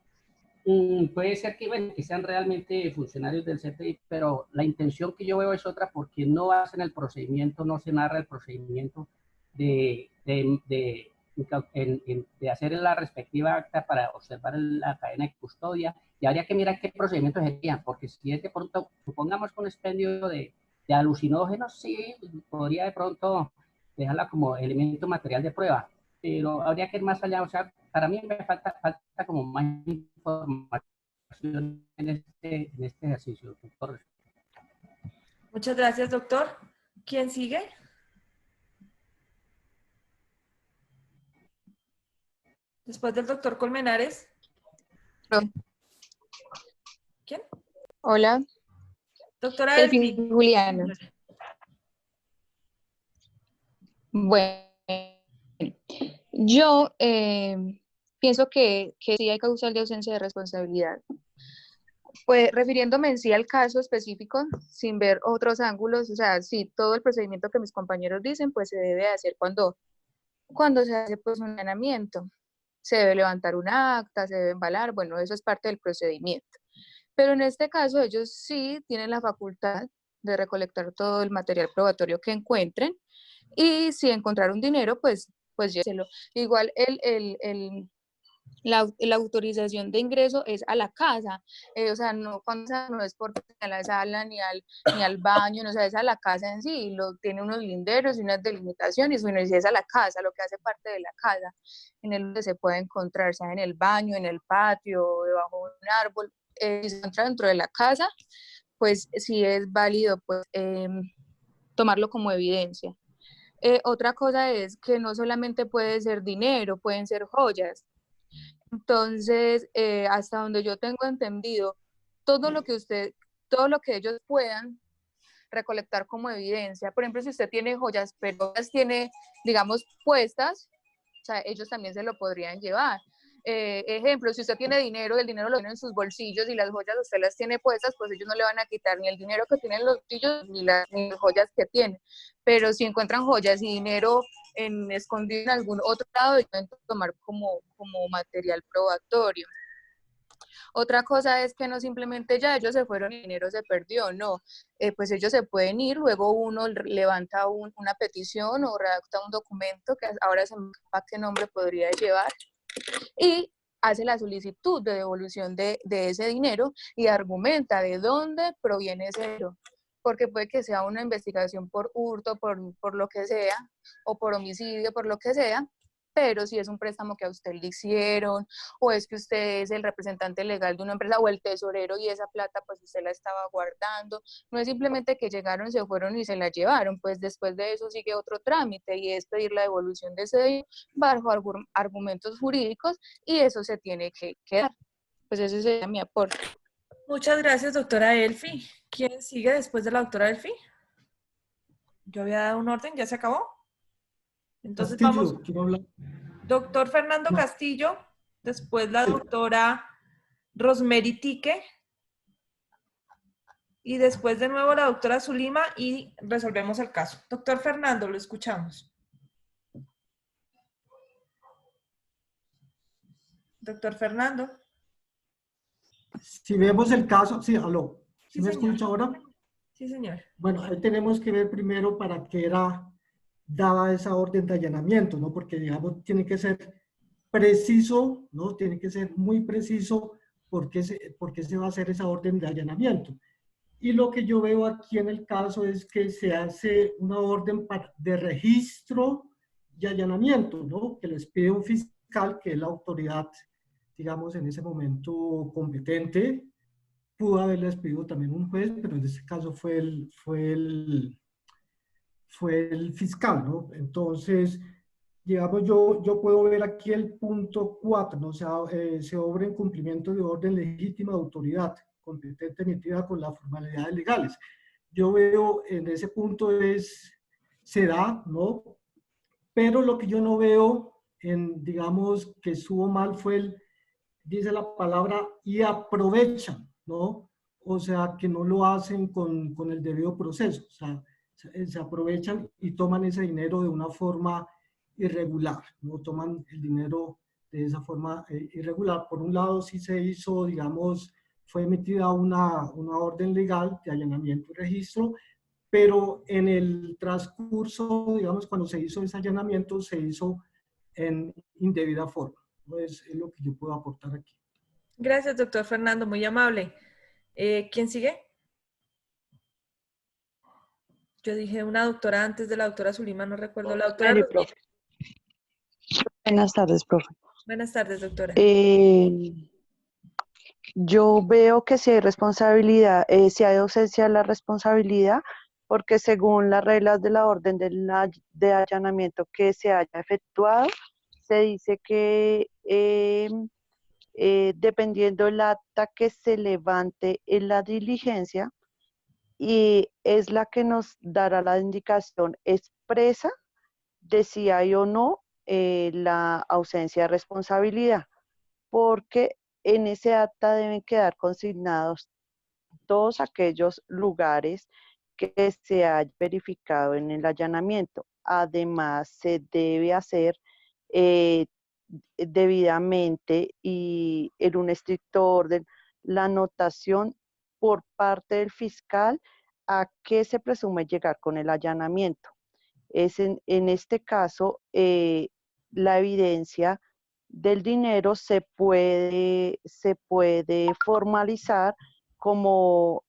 puede ser que, bueno, que sean realmente funcionarios del CTI, pero la intención que yo veo es otra, porque no hacen el procedimiento, no se narra el procedimiento de hacer la respectiva acta para observar la cadena de custodia, y habría que mirar qué procedimientos serían, porque si es de pronto, supongamos que un expendio de alucinógenos, sí, podría de pronto dejarla como elemento material de prueba, pero habría que ir más allá. O sea, para mí me falta como más información en este ejercicio, doctor. Muchas gracias, doctor. ¿Quién sigue? Después del doctor Colmenares. ¿Quién? Hola, Doctora Delfín Delfín. Juliana. Bueno, yo pienso que sí hay causal de ausencia de responsabilidad. Pues refiriéndome en sí al caso específico, sin ver otros ángulos, o sea, sí, todo el procedimiento que mis compañeros dicen, pues se debe hacer cuando se hace pues un allanamiento. se debe levantar un acta, se debe embalar, bueno, eso es parte del procedimiento. Pero en este caso ellos sí tienen la facultad de recolectar todo el material probatorio que encuentren y si encontraron dinero, pues llévenselo. Igual la autorización de ingreso es a la casa, o sea, no, no es por a la sala ni al baño, no, o sea, es a la casa en sí, tiene unos linderos y unas delimitaciones, bueno, y es a la casa, lo que hace parte de la casa, en el que se puede encontrar, sea en el baño, en el patio, debajo de un árbol, si se encuentra dentro de la casa, pues sí es válido pues, tomarlo como evidencia. Otra cosa es que no solamente puede ser dinero, pueden ser joyas. Entonces, hasta donde yo tengo entendido, todo lo que ellos puedan recolectar como evidencia, por ejemplo, si usted tiene joyas, pero las tiene, digamos, puestas, o sea, ellos también se lo podrían llevar. Ejemplo, si usted tiene dinero, el dinero lo tiene en sus bolsillos y las joyas usted las tiene puestas, pues ellos no le van a quitar ni el dinero que tienen los bolsillos ni las joyas que tiene. Pero si encuentran joyas y dinero escondido en algún otro lado, deben tomar como material probatorio. Otra cosa es que no simplemente ya ellos se fueron y el dinero se perdió, no, pues ellos se pueden ir, luego uno levanta una petición o redacta un documento, que ahora se me escapa qué nombre podría llevar, y hace la solicitud de devolución de ese dinero y argumenta de dónde proviene ese dinero, porque puede que sea una investigación por hurto, por lo que sea, o por homicidio, por lo que sea, pero si es un préstamo que a usted le hicieron, o es que usted es el representante legal de una empresa, o el tesorero y esa plata pues usted la estaba guardando, no es simplemente que llegaron, se fueron y se la llevaron, pues después de eso sigue otro trámite y es pedir la devolución de ese dinero bajo argumentos jurídicos y eso se tiene que quedar. Pues ese sería mi aporte. Muchas gracias, doctora Elfi. ¿Quién sigue después de la doctora Elfi? Yo había dado un orden, ¿ya se acabó? Entonces Castillo, vamos. quiero hablar. Doctor Fernando No. Castillo, después la Sí. doctora Rosemary Tique y después de nuevo la doctora Zulima y resolvemos el caso. Doctor Fernando, lo escuchamos. Doctor Fernando. Si vemos el caso, sí, aló, ¿sí Sí, me señor. escucha ahora? Sí, señor. Bueno, ahí tenemos que ver primero para qué era dada esa orden de allanamiento, ¿no? Porque, digamos, tiene que ser preciso, ¿no? Tiene que ser muy preciso por qué se va a hacer esa orden de allanamiento. Y lo que yo veo aquí en el caso es que se hace una orden de registro y allanamiento, ¿no? Que les pide un fiscal, que es la autoridad, digamos, en ese momento competente. Pudo haberles pedido también un juez, pero en este caso fue el fiscal, ¿no? Entonces, digamos, yo puedo ver aquí el punto 4, ¿no? O sea, se obra en cumplimiento de orden legítima de autoridad competente emitida con las formalidades legales. Yo veo en ese punto se da, ¿no? Pero lo que yo no veo, digamos, que estuvo mal fue dice la palabra, y aprovechan, ¿no? O sea, que no lo hacen con el debido proceso. O sea, se aprovechan y toman ese dinero de una forma irregular, ¿no? Toman el dinero de esa forma irregular. Por un lado, sí se hizo, digamos, fue emitida una orden legal de allanamiento y registro, pero en el transcurso, digamos, cuando se hizo ese allanamiento, se hizo en indebida forma. Pues es lo que yo puedo aportar aquí. Gracias, doctor Fernando, muy amable. ¿Quién sigue? Yo dije una doctora antes de la doctora Zulima, no recuerdo. La doctora Mary, Rosemary. profe. Buenas tardes, profe. Buenas tardes, doctora. Yo veo que si hay responsabilidad, si hay ausencia de la responsabilidad, porque según las reglas de la orden de allanamiento que se haya efectuado, se dice que dependiendo del acta que se levante en la diligencia, y es la que nos dará la indicación expresa de si hay o no la ausencia de responsabilidad, porque en ese acta deben quedar consignados todos aquellos lugares que se haya verificado en el allanamiento. Además, se debe hacer debidamente y en un estricto orden la anotación por parte del fiscal a qué se presume llegar con el allanamiento. Es en este caso, la evidencia del dinero se puede formalizar como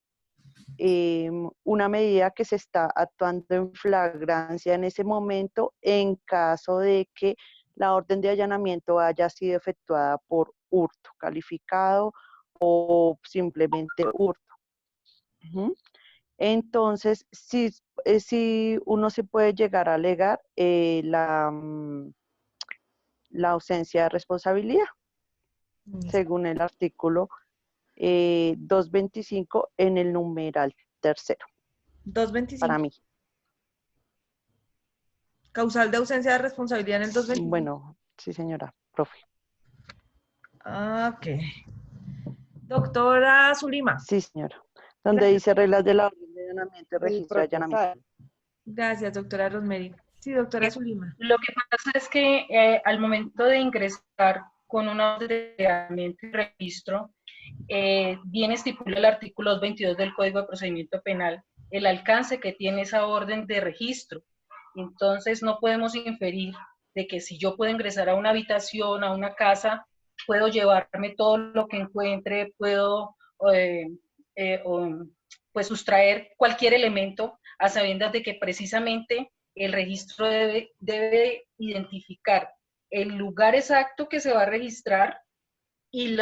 una medida que se está actuando en flagrancia en ese momento en caso de que la orden de allanamiento haya sido efectuada por hurto calificado o simplemente hurto. Entonces, si uno se puede llegar a alegar la ausencia de responsabilidad, según el artículo 225 en el numeral tercero. 225. Para mí. Causal de ausencia de responsabilidad en el 225. Bueno, sí, señora, profe. Ok. Doctora Zulima. Sí, señora. Donde dice reglas de la orden de allanamiento y registro de allanamiento. Gracias, doctora Rosemary. Sí, doctora Zulima. Lo que pasa es que al momento de ingresar con una orden de allanamiento y registro, bien estipula el artículo 222 del Código de Procedimiento Penal el alcance que tiene esa orden de registro. Entonces no podemos inferir de que si yo puedo ingresar a una habitación, a una casa, puedo llevarme todo lo que encuentre, puedo pues sustraer cualquier elemento a sabiendas de que precisamente el registro debe identificar el lugar exacto que se va a registrar y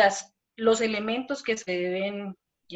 los elementos que se deben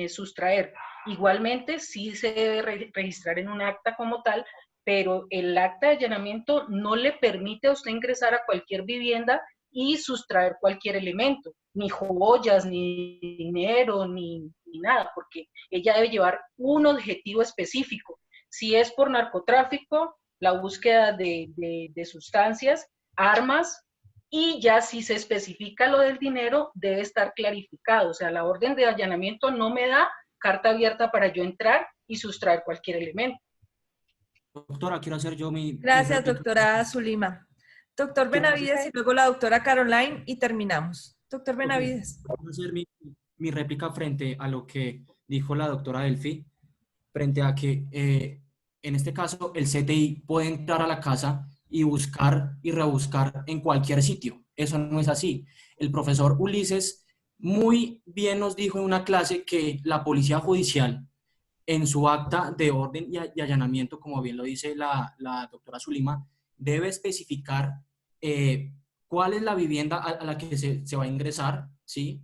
sustraer. Igualmente, sí se debe registrar en un acta como tal, pero el acta de allanamiento no le permite a usted ingresar a cualquier vivienda y sustraer cualquier elemento, ni joyas, ni dinero, ni nada, porque ella debe llevar un objetivo específico. Si es por narcotráfico, la búsqueda de sustancias, armas, y ya si se especifica lo del dinero, debe estar clarificado. O sea, la orden de allanamiento no me da carta abierta para yo entrar y sustraer cualquier elemento. Doctora, quiero hacer yo mi... Gracias, doctora Zulima. Doctor Benavides y luego la doctora Caroline y terminamos. Doctor Benavides. Voy a hacer mi réplica frente a lo que dijo la doctora Delphi, frente a que en este caso el CTI puede entrar a la casa y buscar y rebuscar en cualquier sitio. Eso no es así. El profesor Ulises muy bien nos dijo en una clase que la policía judicial, en su acta de orden y allanamiento, como bien lo dice la doctora Zulima, debe especificar cuál es la vivienda a la que se va a ingresar, ¿sí?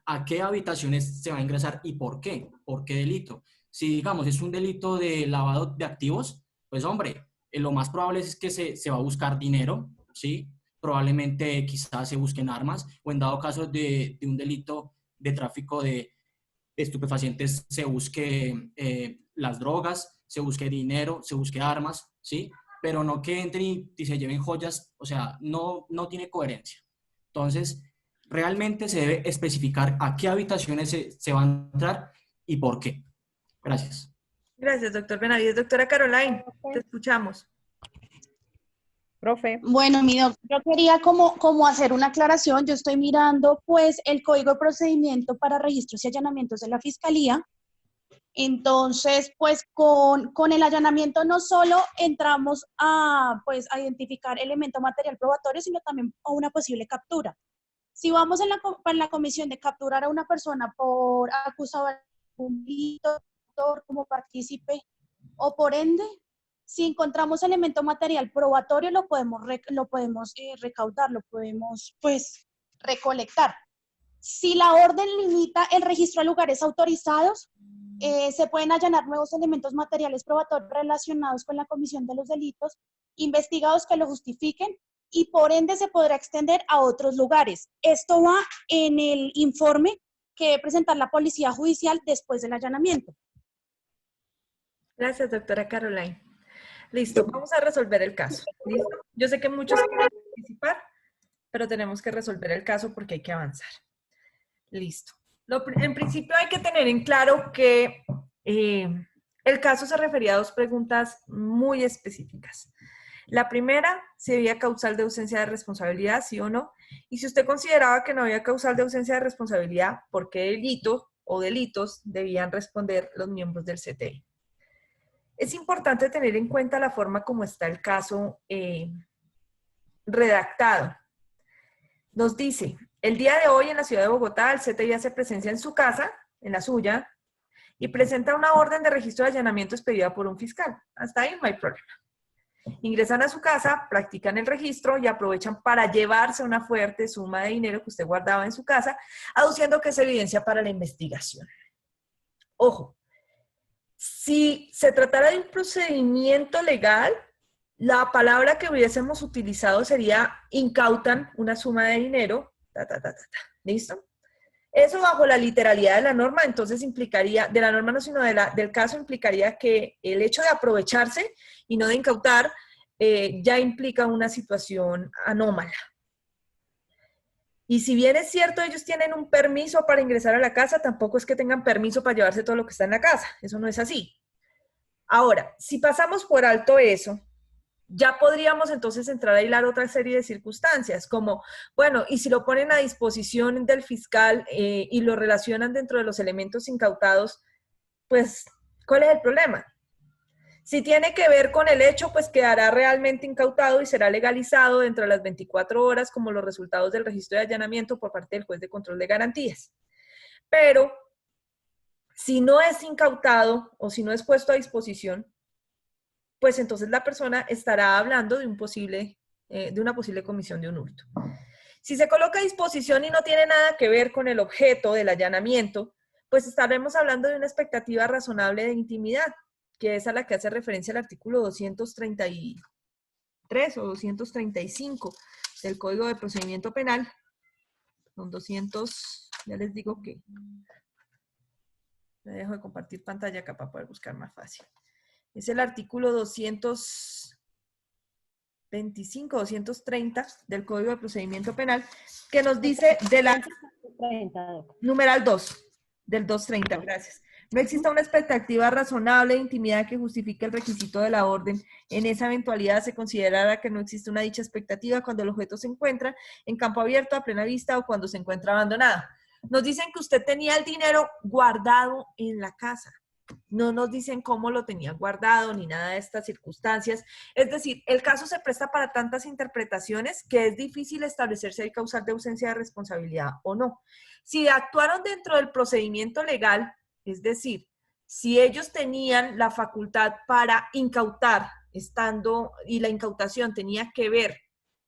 A qué habitaciones se va a ingresar y por qué delito. Si, digamos, es un delito de lavado de activos, pues, hombre, lo más probable es que se va a buscar dinero, ¿sí? Probablemente quizás se busquen armas, o en dado caso de un delito de tráfico de estupefacientes, se busque las drogas, se busque dinero, se busque armas, ¿sí? Pero no que entren y se lleven joyas, o sea, no tiene coherencia. Entonces, realmente se debe especificar a qué habitaciones se van a entrar y por qué. Gracias. Gracias, doctor Benavides. Doctora Caroline, te escuchamos. Profe. Bueno, yo quería como hacer una aclaración. Yo estoy mirando pues el Código de Procedimiento para Registros y Allanamientos de la Fiscalía. Entonces, pues con el allanamiento no solo entramos a identificar elemento material probatorio, sino también a una posible captura. Si vamos en la comisión de capturar a una persona por acusado de un delito, como partícipe o por ende, si encontramos elemento material probatorio, lo podemos recaudar, lo podemos recolectar. Si la orden limita el registro a lugares autorizados, se pueden allanar nuevos elementos materiales probatorios relacionados con la comisión de los delitos, investigados que lo justifiquen, y por ende se podrá extender a otros lugares. Esto va en el informe que debe presentar la Policía Judicial después del allanamiento. Gracias, doctora Caroline. Listo, vamos a resolver el caso. ¿Listo? Yo sé que muchos quieren participar, pero tenemos que resolver el caso porque hay que avanzar. Listo. En principio hay que tener en claro que el caso se refería a dos preguntas muy específicas. La primera, si había causal de ausencia de responsabilidad, sí o no. Y si usted consideraba que no había causal de ausencia de responsabilidad, ¿por qué delito o delitos debían responder los miembros del CTI? Es importante tener en cuenta la forma como está el caso redactado. Nos dice, el día de hoy en la ciudad de Bogotá, el CTI hace presencia en su casa, en la suya, y presenta una orden de registro de allanamiento expedida por un fiscal. Hasta ahí no hay problema. Ingresan a su casa, practican el registro y aprovechan para llevarse una fuerte suma de dinero que usted guardaba en su casa, aduciendo que es evidencia para la investigación. Ojo, si se tratara de un procedimiento legal, la palabra que hubiésemos utilizado sería incautan una suma de dinero, ¿listo? Eso bajo la literalidad de la norma, entonces implicaría, de la norma no, sino del caso, implicaría que el hecho de aprovecharse y no de incautar ya implica una situación anómala. Y si bien es cierto, ellos tienen un permiso para ingresar a la casa, tampoco es que tengan permiso para llevarse todo lo que está en la casa. Eso no es así. Ahora, si pasamos por alto eso, ya podríamos entonces entrar a hilar otra serie de circunstancias, como, bueno, y si lo ponen a disposición del fiscal y lo relacionan dentro de los elementos incautados, pues, ¿cuál es el problema? Si tiene que ver con el hecho, pues quedará realmente incautado y será legalizado dentro de las 24 horas como los resultados del registro de allanamiento por parte del juez de control de garantías. Pero, si no es incautado o si no es puesto a disposición, pues entonces la persona estará hablando de una posible comisión de un hurto. Si se coloca a disposición y no tiene nada que ver con el objeto del allanamiento, pues estaremos hablando de una expectativa razonable de intimidad, que es a la que hace referencia el artículo 233 o 235 del Código de Procedimiento Penal. Son 200, ya les digo que me dejo de compartir pantalla acá para poder buscar más fácil. Es el artículo 225, 230 del Código de Procedimiento Penal, que nos dice de la numeral 2, del 230, gracias. No exista una expectativa razonable de intimidad que justifique el requisito de la orden. En esa eventualidad se considerará que no existe una dicha expectativa cuando el objeto se encuentra en campo abierto, a plena vista o cuando se encuentra abandonado. Nos dicen que usted tenía el dinero guardado en la casa. No nos dicen cómo lo tenía guardado ni nada de estas circunstancias. Es decir, el caso se presta para tantas interpretaciones que es difícil establecer si hay causal de ausencia de responsabilidad o no. Si actuaron dentro del procedimiento legal, es decir, si ellos tenían la facultad para incautar y la incautación tenía que ver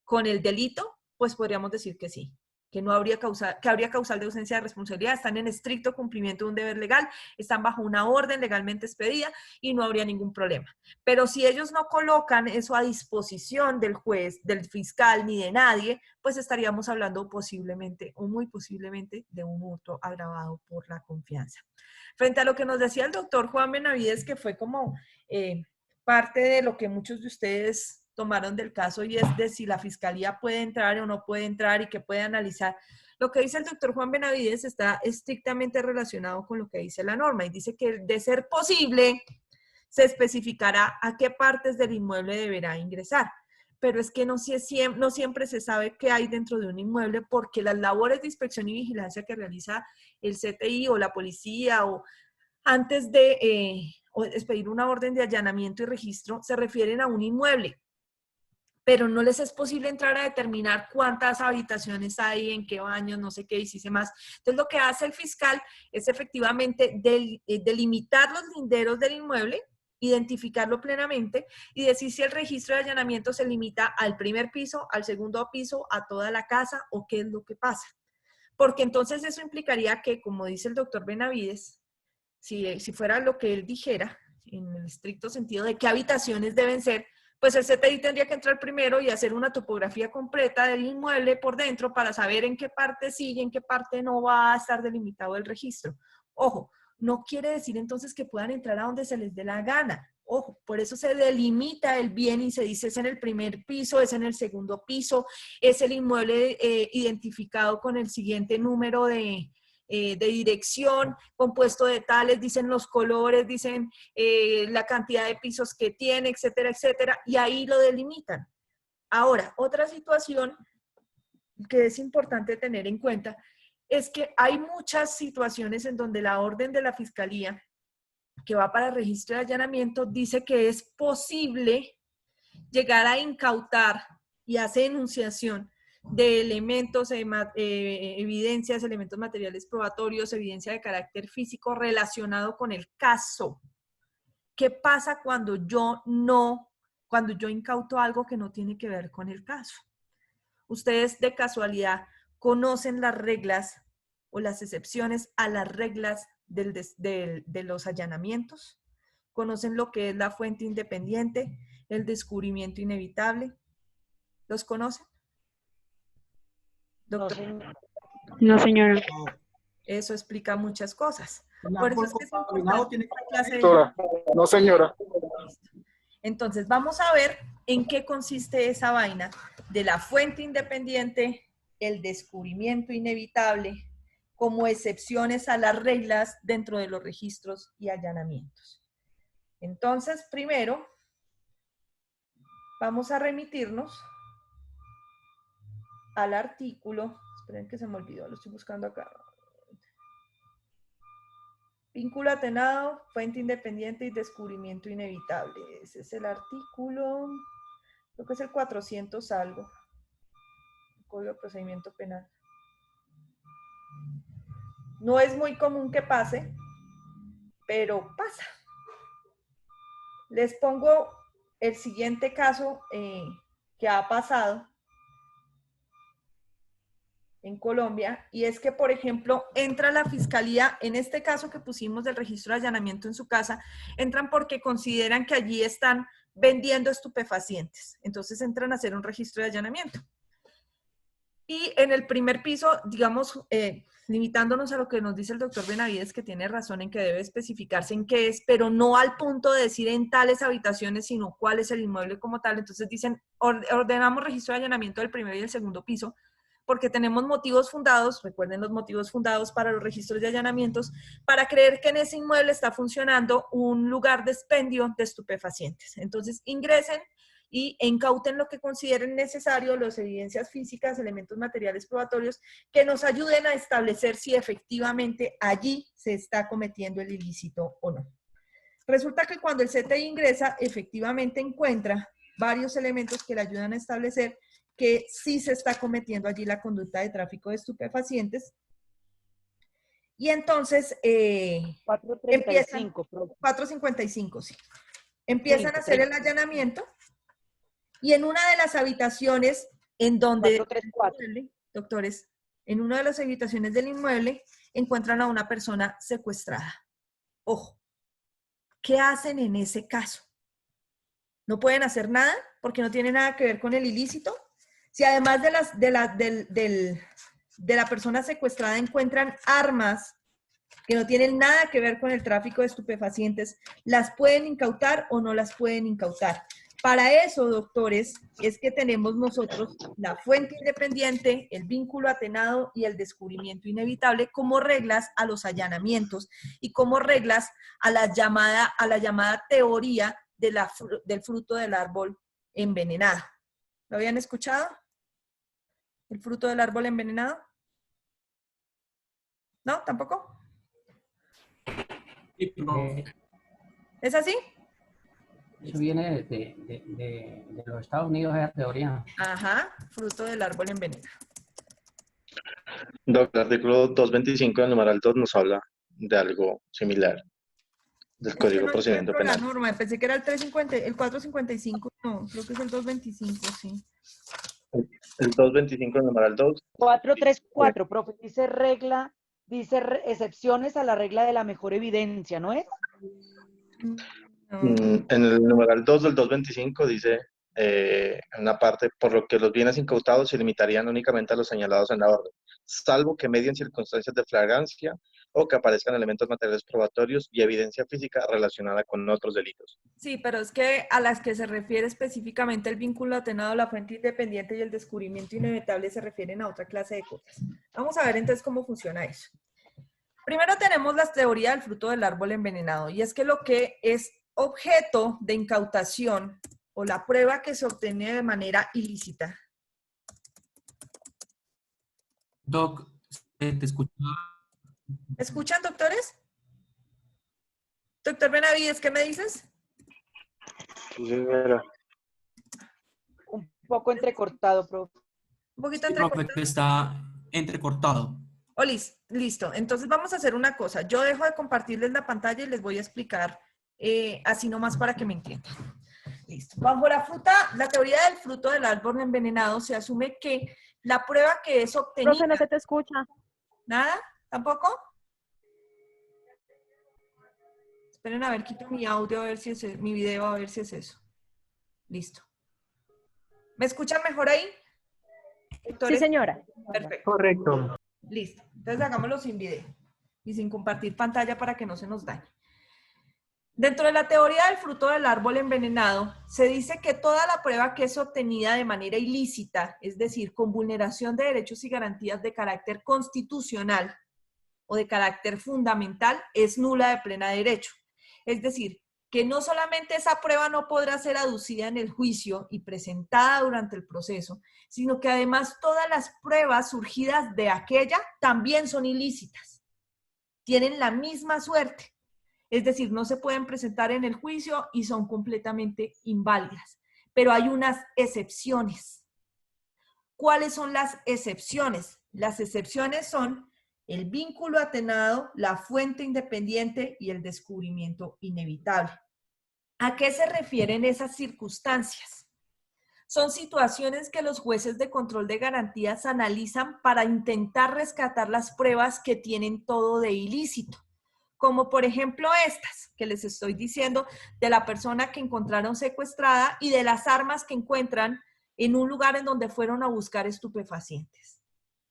con el delito, pues podríamos decir que sí. Que habría causal de ausencia de responsabilidad, están en estricto cumplimiento de un deber legal, están bajo una orden legalmente expedida y no habría ningún problema. Pero si ellos no colocan eso a disposición del juez, del fiscal ni de nadie, pues estaríamos hablando posiblemente o muy posiblemente de un hurto agravado por la confianza. Frente a lo que nos decía el doctor Juan Benavides, que fue como parte de lo que muchos de ustedes tomaron del caso, y es de si la fiscalía puede entrar o no puede entrar y que puede analizar. Lo que dice el doctor Juan Benavides está estrictamente relacionado con lo que dice la norma y dice que de ser posible se especificará a qué partes del inmueble deberá ingresar. Pero es que no siempre se sabe qué hay dentro de un inmueble porque las labores de inspección y vigilancia que realiza el CTI o la policía o antes de expedir una orden de allanamiento y registro se refieren a un inmueble. Pero no les es posible entrar a determinar cuántas habitaciones hay, en qué baños, no sé qué, y si sé más. Entonces, lo que hace el fiscal es efectivamente delimitar los linderos del inmueble, identificarlo plenamente y decir si el registro de allanamiento se limita al primer piso, al segundo piso, a toda la casa o qué es lo que pasa. Porque entonces eso implicaría que, como dice el doctor Benavides, si fuera lo que él dijera, en el estricto sentido de qué habitaciones deben ser, pues el CTI tendría que entrar primero y hacer una topografía completa del inmueble por dentro para saber en qué parte sí y en qué parte no va a estar delimitado el registro. Ojo, no quiere decir entonces que puedan entrar a donde se les dé la gana. Ojo, por eso se delimita el bien y se dice es en el primer piso, es en el segundo piso, es el inmueble identificado con el siguiente número de de dirección, compuesto de tales, dicen los colores, dicen la cantidad de pisos que tiene, etcétera, etcétera, y ahí lo delimitan. Ahora, otra situación que es importante tener en cuenta es que hay muchas situaciones en donde la orden de la Fiscalía que va para registro de allanamiento dice que es posible llegar a incautar y hacer enunciación de elementos, evidencias, elementos materiales probatorios, evidencia de carácter físico relacionado con el caso. ¿Qué pasa cuando yo incauto algo que no tiene que ver con el caso? ¿Ustedes de casualidad conocen las reglas o las excepciones a las reglas de los allanamientos? ¿Conocen lo que es la fuente independiente, el descubrimiento inevitable? ¿Los conocen? Doctor. No, señora. Eso explica muchas cosas. El Por eso árbol es que es contaminado importante tiene esta clase de... Doctora, no, señora. Entonces, vamos a ver en qué consiste esa vaina de la fuente independiente, el descubrimiento inevitable, como excepciones a las reglas dentro de los registros y allanamientos. Entonces, primero, vamos a remitirnos al artículo, esperen que se me olvidó, lo estoy buscando acá. Vínculo atenado, fuente independiente y descubrimiento inevitable. Ese es el artículo, creo que es el 400 algo. Código de Procedimiento Penal. No es muy común que pase, pero pasa. Les pongo el siguiente caso que ha pasado en Colombia, y es que, por ejemplo, entra la Fiscalía, en este caso que pusimos del registro de allanamiento en su casa, entran porque consideran que allí están vendiendo estupefacientes. Entonces entran a hacer un registro de allanamiento. Y en el primer piso, digamos, limitándonos a lo que nos dice el doctor Benavides, que tiene razón en que debe especificarse en qué es, pero no al punto de decir en tales habitaciones, sino cuál es el inmueble como tal. Entonces dicen, ordenamos registro de allanamiento del primer y el segundo piso, porque tenemos motivos fundados, recuerden los motivos fundados para los registros de allanamientos, para creer que en ese inmueble está funcionando un lugar de expendio de estupefacientes. Entonces ingresen y incauten lo que consideren necesario, las evidencias físicas, elementos materiales probatorios, que nos ayuden a establecer si efectivamente allí se está cometiendo el ilícito o no. Resulta que cuando el CTI ingresa, efectivamente encuentra varios elementos que le ayudan a establecer que sí se está cometiendo allí la conducta de tráfico de estupefacientes. Y entonces 455, sí. Empiezan a hacer el allanamiento y en una de las habitaciones en donde, 434. doctores, en una de las habitaciones del inmueble encuentran a una persona secuestrada. Ojo, ¿qué hacen en ese caso? No pueden hacer nada porque no tiene nada que ver con el ilícito. Si además de la persona secuestrada encuentran armas que no tienen nada que ver con el tráfico de estupefacientes, ¿las pueden incautar o no las pueden incautar? Para eso, doctores, es que tenemos nosotros la fuente independiente, el vínculo atenado y el descubrimiento inevitable como reglas a los allanamientos y como reglas a la llamada teoría del fruto del árbol envenenado. ¿Lo habían escuchado? ¿El fruto del árbol envenenado? ¿No? ¿Tampoco? ¿Es así? Eso viene de los Estados Unidos, esa teoría. Ajá, fruto del árbol envenenado. Doctor, el artículo 225 del numeral 2 nos habla de algo similar, del Código de Procedimiento Penal. La norma, pensé que era el 455, no, creo que es el 225, sí. El 225 del numeral 2. 434, profe, dice regla, dice excepciones a la regla de la mejor evidencia, ¿no es? En el numeral 2 del 225 dice, en una parte, por lo que los bienes incautados se limitarían únicamente a los señalados en la orden, salvo que medien circunstancias de flagrancia o que aparezcan elementos materiales probatorios y evidencia física relacionada con otros delitos. Sí, pero es que a las que se refiere específicamente el vínculo atenado, la fuente independiente y el descubrimiento inevitable se refieren a otra clase de cosas. Vamos a ver entonces cómo funciona eso. Primero tenemos la teoría del fruto del árbol envenenado, y es que lo que es objeto de incautación o la prueba que se obtiene de manera ilícita. Doc, te escucho. ¿Me escuchan, doctores? Doctor Benavides, ¿qué me dices? Sí, señora. Un poco entrecortado, profe. Un poquito Sí, entrecortado. profe, está entrecortado. Listo. Entonces vamos a hacer una cosa. Yo dejo de compartirles la pantalla y les voy a explicar así nomás para que me entiendan. Listo. Bajo la teoría del fruto del árbol envenenado, se asume que la prueba que es obtenida... Profe, no se te escucha. ¿Nada? ¿Tampoco? Esperen a ver, quito mi audio, a ver si es mi video, a ver si es eso. Listo. ¿Me escuchan mejor ahí? Sí, señora. Perfecto. Correcto. Listo. Entonces hagámoslo sin video y sin compartir pantalla para que no se nos dañe. Dentro de la teoría del fruto del árbol envenenado, se dice que toda la prueba que es obtenida de manera ilícita, es decir, con vulneración de derechos y garantías de carácter constitucional o de carácter fundamental, es nula de plena derecho. Es decir, que no solamente esa prueba no podrá ser aducida en el juicio y presentada durante el proceso, sino que además todas las pruebas surgidas de aquella también son ilícitas. Tienen la misma suerte. Es decir, no se pueden presentar en el juicio y son completamente inválidas. Pero hay unas excepciones. ¿Cuáles son las excepciones? Las excepciones son el vínculo atenuado, la fuente independiente y el descubrimiento inevitable. ¿A qué se refieren esas circunstancias? Son situaciones que los jueces de control de garantías analizan para intentar rescatar las pruebas que tienen todo de ilícito. Como por ejemplo estas que les estoy diciendo de la persona que encontraron secuestrada y de las armas que encuentran en un lugar en donde fueron a buscar estupefacientes.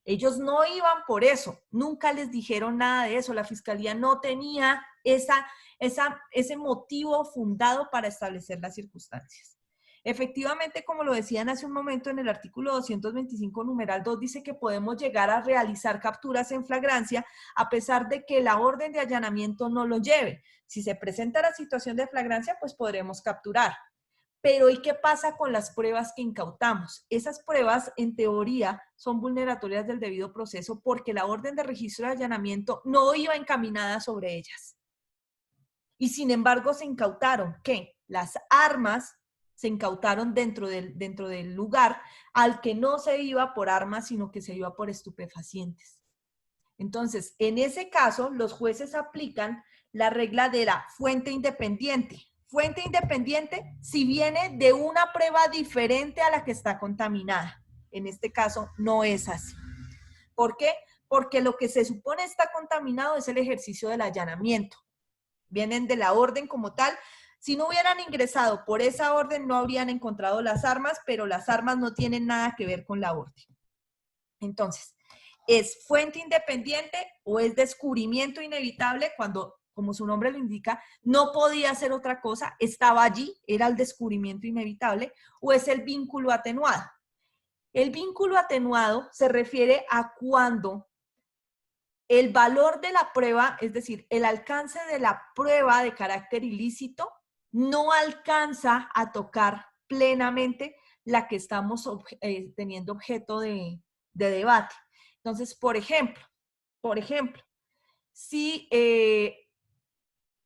Ellos no iban por eso, nunca les dijeron nada de eso, la fiscalía no tenía ese motivo fundado para establecer las circunstancias. Efectivamente, como lo decían hace un momento en el artículo 225, numeral 2, dice que podemos llegar a realizar capturas en flagrancia a pesar de que la orden de allanamiento no lo lleve. Si se presenta la situación de flagrancia, pues podremos capturar. Pero ¿y qué pasa con las pruebas que incautamos? Esas pruebas, en teoría, son vulneratorias del debido proceso porque la orden de registro de allanamiento no iba encaminada sobre ellas. Y sin embargo se incautaron, ¿qué? Las armas se incautaron dentro del lugar al que no se iba por armas, sino que se iba por estupefacientes. Entonces, en ese caso, los jueces aplican la regla de la fuente independiente. Fuente independiente si viene de una prueba diferente a la que está contaminada. En este caso, no es así. ¿Por qué? Porque lo que se supone está contaminado es el ejercicio del allanamiento. Vienen de la orden como tal. Si no hubieran ingresado por esa orden, no habrían encontrado las armas, pero las armas no tienen nada que ver con la orden. Entonces, ¿es fuente independiente o es descubrimiento inevitable cuando, como su nombre lo indica, no podía hacer otra cosa, estaba allí, era el descubrimiento inevitable, o es el vínculo atenuado? El vínculo atenuado se refiere a cuando el valor de la prueba, es decir, el alcance de la prueba de carácter ilícito, no alcanza a tocar plenamente la que estamos teniendo objeto de debate. Entonces, por ejemplo, si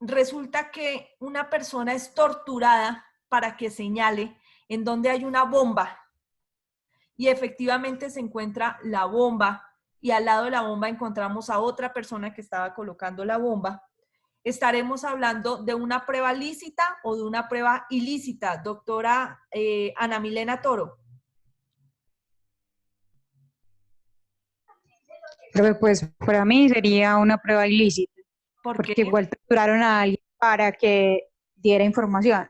resulta que una persona es torturada para que señale en donde hay una bomba y efectivamente se encuentra la bomba y al lado de la bomba encontramos a otra persona que estaba colocando la bomba, estaremos hablando de una prueba lícita o de una prueba ilícita, doctora Ana Milena Toro. Pero pues para mí sería una prueba ilícita, porque igual torturaron a alguien para que diera información.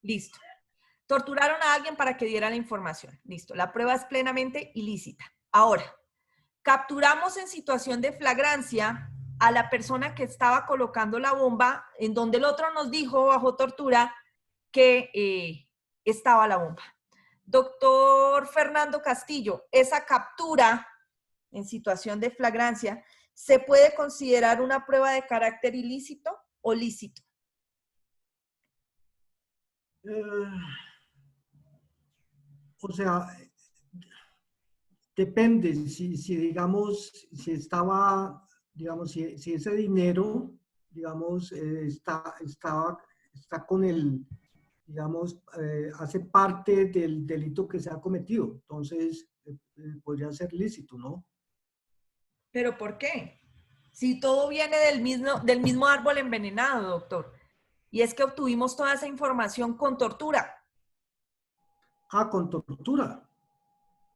Listo. Torturaron a alguien para que diera la información. Listo. La prueba es plenamente ilícita. Ahora, capturamos en situación de flagrancia a la persona que estaba colocando la bomba, en donde el otro nos dijo bajo tortura que estaba la bomba. Doctor Fernando Castillo, esa captura en situación de flagrancia ¿se puede considerar una prueba de carácter ilícito o lícito? O sea, depende, si digamos, si estaba, digamos, si ese dinero, digamos, está con el, digamos, hace parte del delito que se ha cometido, entonces podría ser lícito, ¿no? ¿Pero por qué? Si todo viene del mismo árbol envenenado, doctor. Y es que obtuvimos toda esa información con tortura. Ah, con tortura.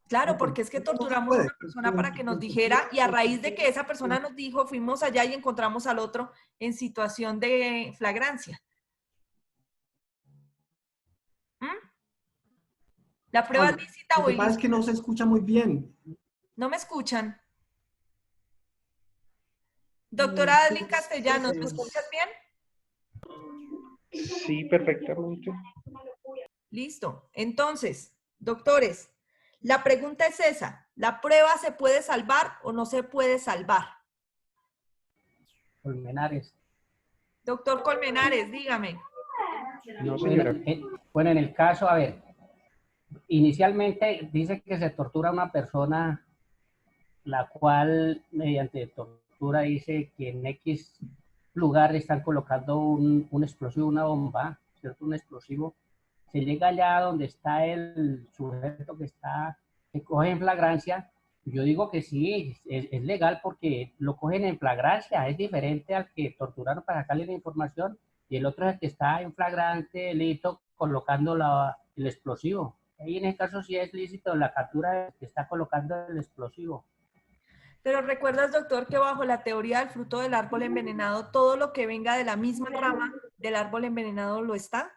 Claro, porque es que torturamos a una persona para que nos dijera, y a raíz de que esa persona nos dijo, fuimos allá y encontramos al otro en situación de flagrancia. ¿La prueba es lícita o ilícita? Lo que pasa es que no se escucha muy bien. ¿No me escuchan? Doctora Adeline Castellanos, ¿me escuchas bien? Sí, perfectamente. Listo. Entonces, doctores, la pregunta es esa. ¿La prueba se puede salvar o no se puede salvar? Colmenares. Doctor Colmenares, dígame. No, señora. Bueno, en el caso, a ver, inicialmente dice que se tortura a una persona la cual mediante tortura dice que en X lugar le están colocando un explosivo, una bomba, ¿cierto? Un explosivo. Se llega allá donde está el sujeto que coge en flagrancia. Yo digo que sí, es legal porque lo cogen en flagrancia, es diferente al que torturaron para sacarle la información y el otro es el que está en flagrante delito colocando el explosivo. Ahí en este caso sí es lícito la captura del que está colocando el explosivo. Pero recuerdas, doctor, que bajo la teoría del fruto del árbol envenenado, todo lo que venga de la misma rama del árbol envenenado lo está.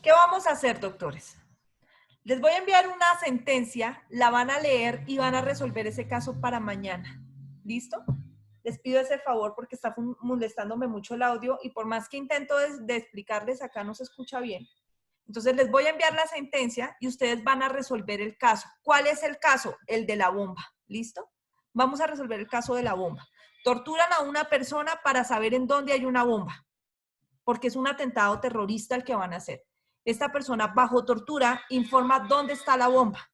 ¿Qué vamos a hacer, doctores? Les voy a enviar una sentencia, la van a leer y van a resolver ese caso para mañana. ¿Listo? Les pido ese favor porque está molestándome mucho el audio y por más que intento de explicarles, acá no se escucha bien. Entonces les voy a enviar la sentencia y ustedes van a resolver el caso. ¿Cuál es el caso? El de la bomba. ¿Listo? Vamos a resolver el caso de la bomba. Torturan a una persona para saber en dónde hay una bomba, porque es un atentado terrorista el que van a hacer. Esta persona bajo tortura informa dónde está la bomba.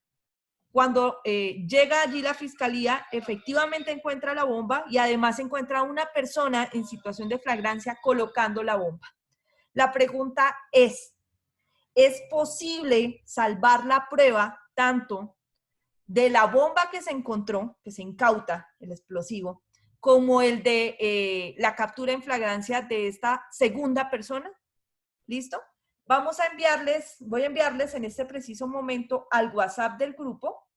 Cuando llega allí la fiscalía, efectivamente encuentra la bomba y además encuentra a una persona en situación de flagrancia colocando la bomba. La pregunta ¿es posible salvar la prueba tanto de la bomba que se encontró, que se incauta, el explosivo, como el de la captura en flagrancia de esta segunda persona? ¿Listo? Voy a enviarles en este preciso momento al WhatsApp del grupo.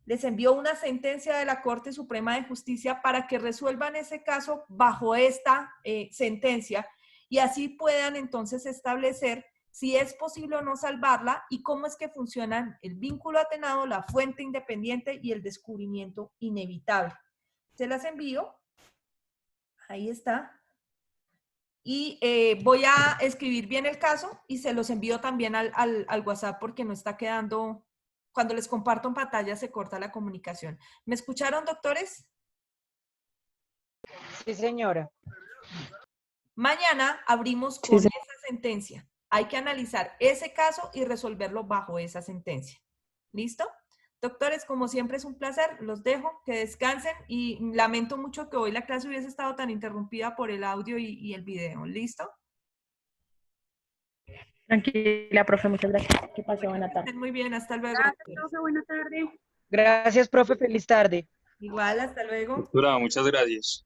Les envío una sentencia de la Corte Suprema de Justicia para que resuelvan ese caso bajo esta sentencia y así puedan entonces establecer si es posible o no salvarla y cómo es que funcionan el vínculo atenuado, la fuente independiente y el descubrimiento inevitable. Se las envío. Ahí está. Y voy a escribir bien el caso y se los envío también al WhatsApp porque no está quedando, cuando les comparto en pantalla se corta la comunicación. ¿Me escucharon, doctores? Sí, señora. Mañana abrimos con esa sentencia. Hay que analizar ese caso y resolverlo bajo esa sentencia. ¿Listo? Doctores, como siempre es un placer, los dejo, que descansen y lamento mucho que hoy la clase hubiese estado tan interrumpida por el audio y el video. ¿Listo? Tranquila, profe, muchas gracias. Que pase buena tarde. Muy bien, hasta luego. Gracias, profe, buena tarde. Gracias, profe, feliz tarde. Igual, hasta luego. Doctora, muchas gracias.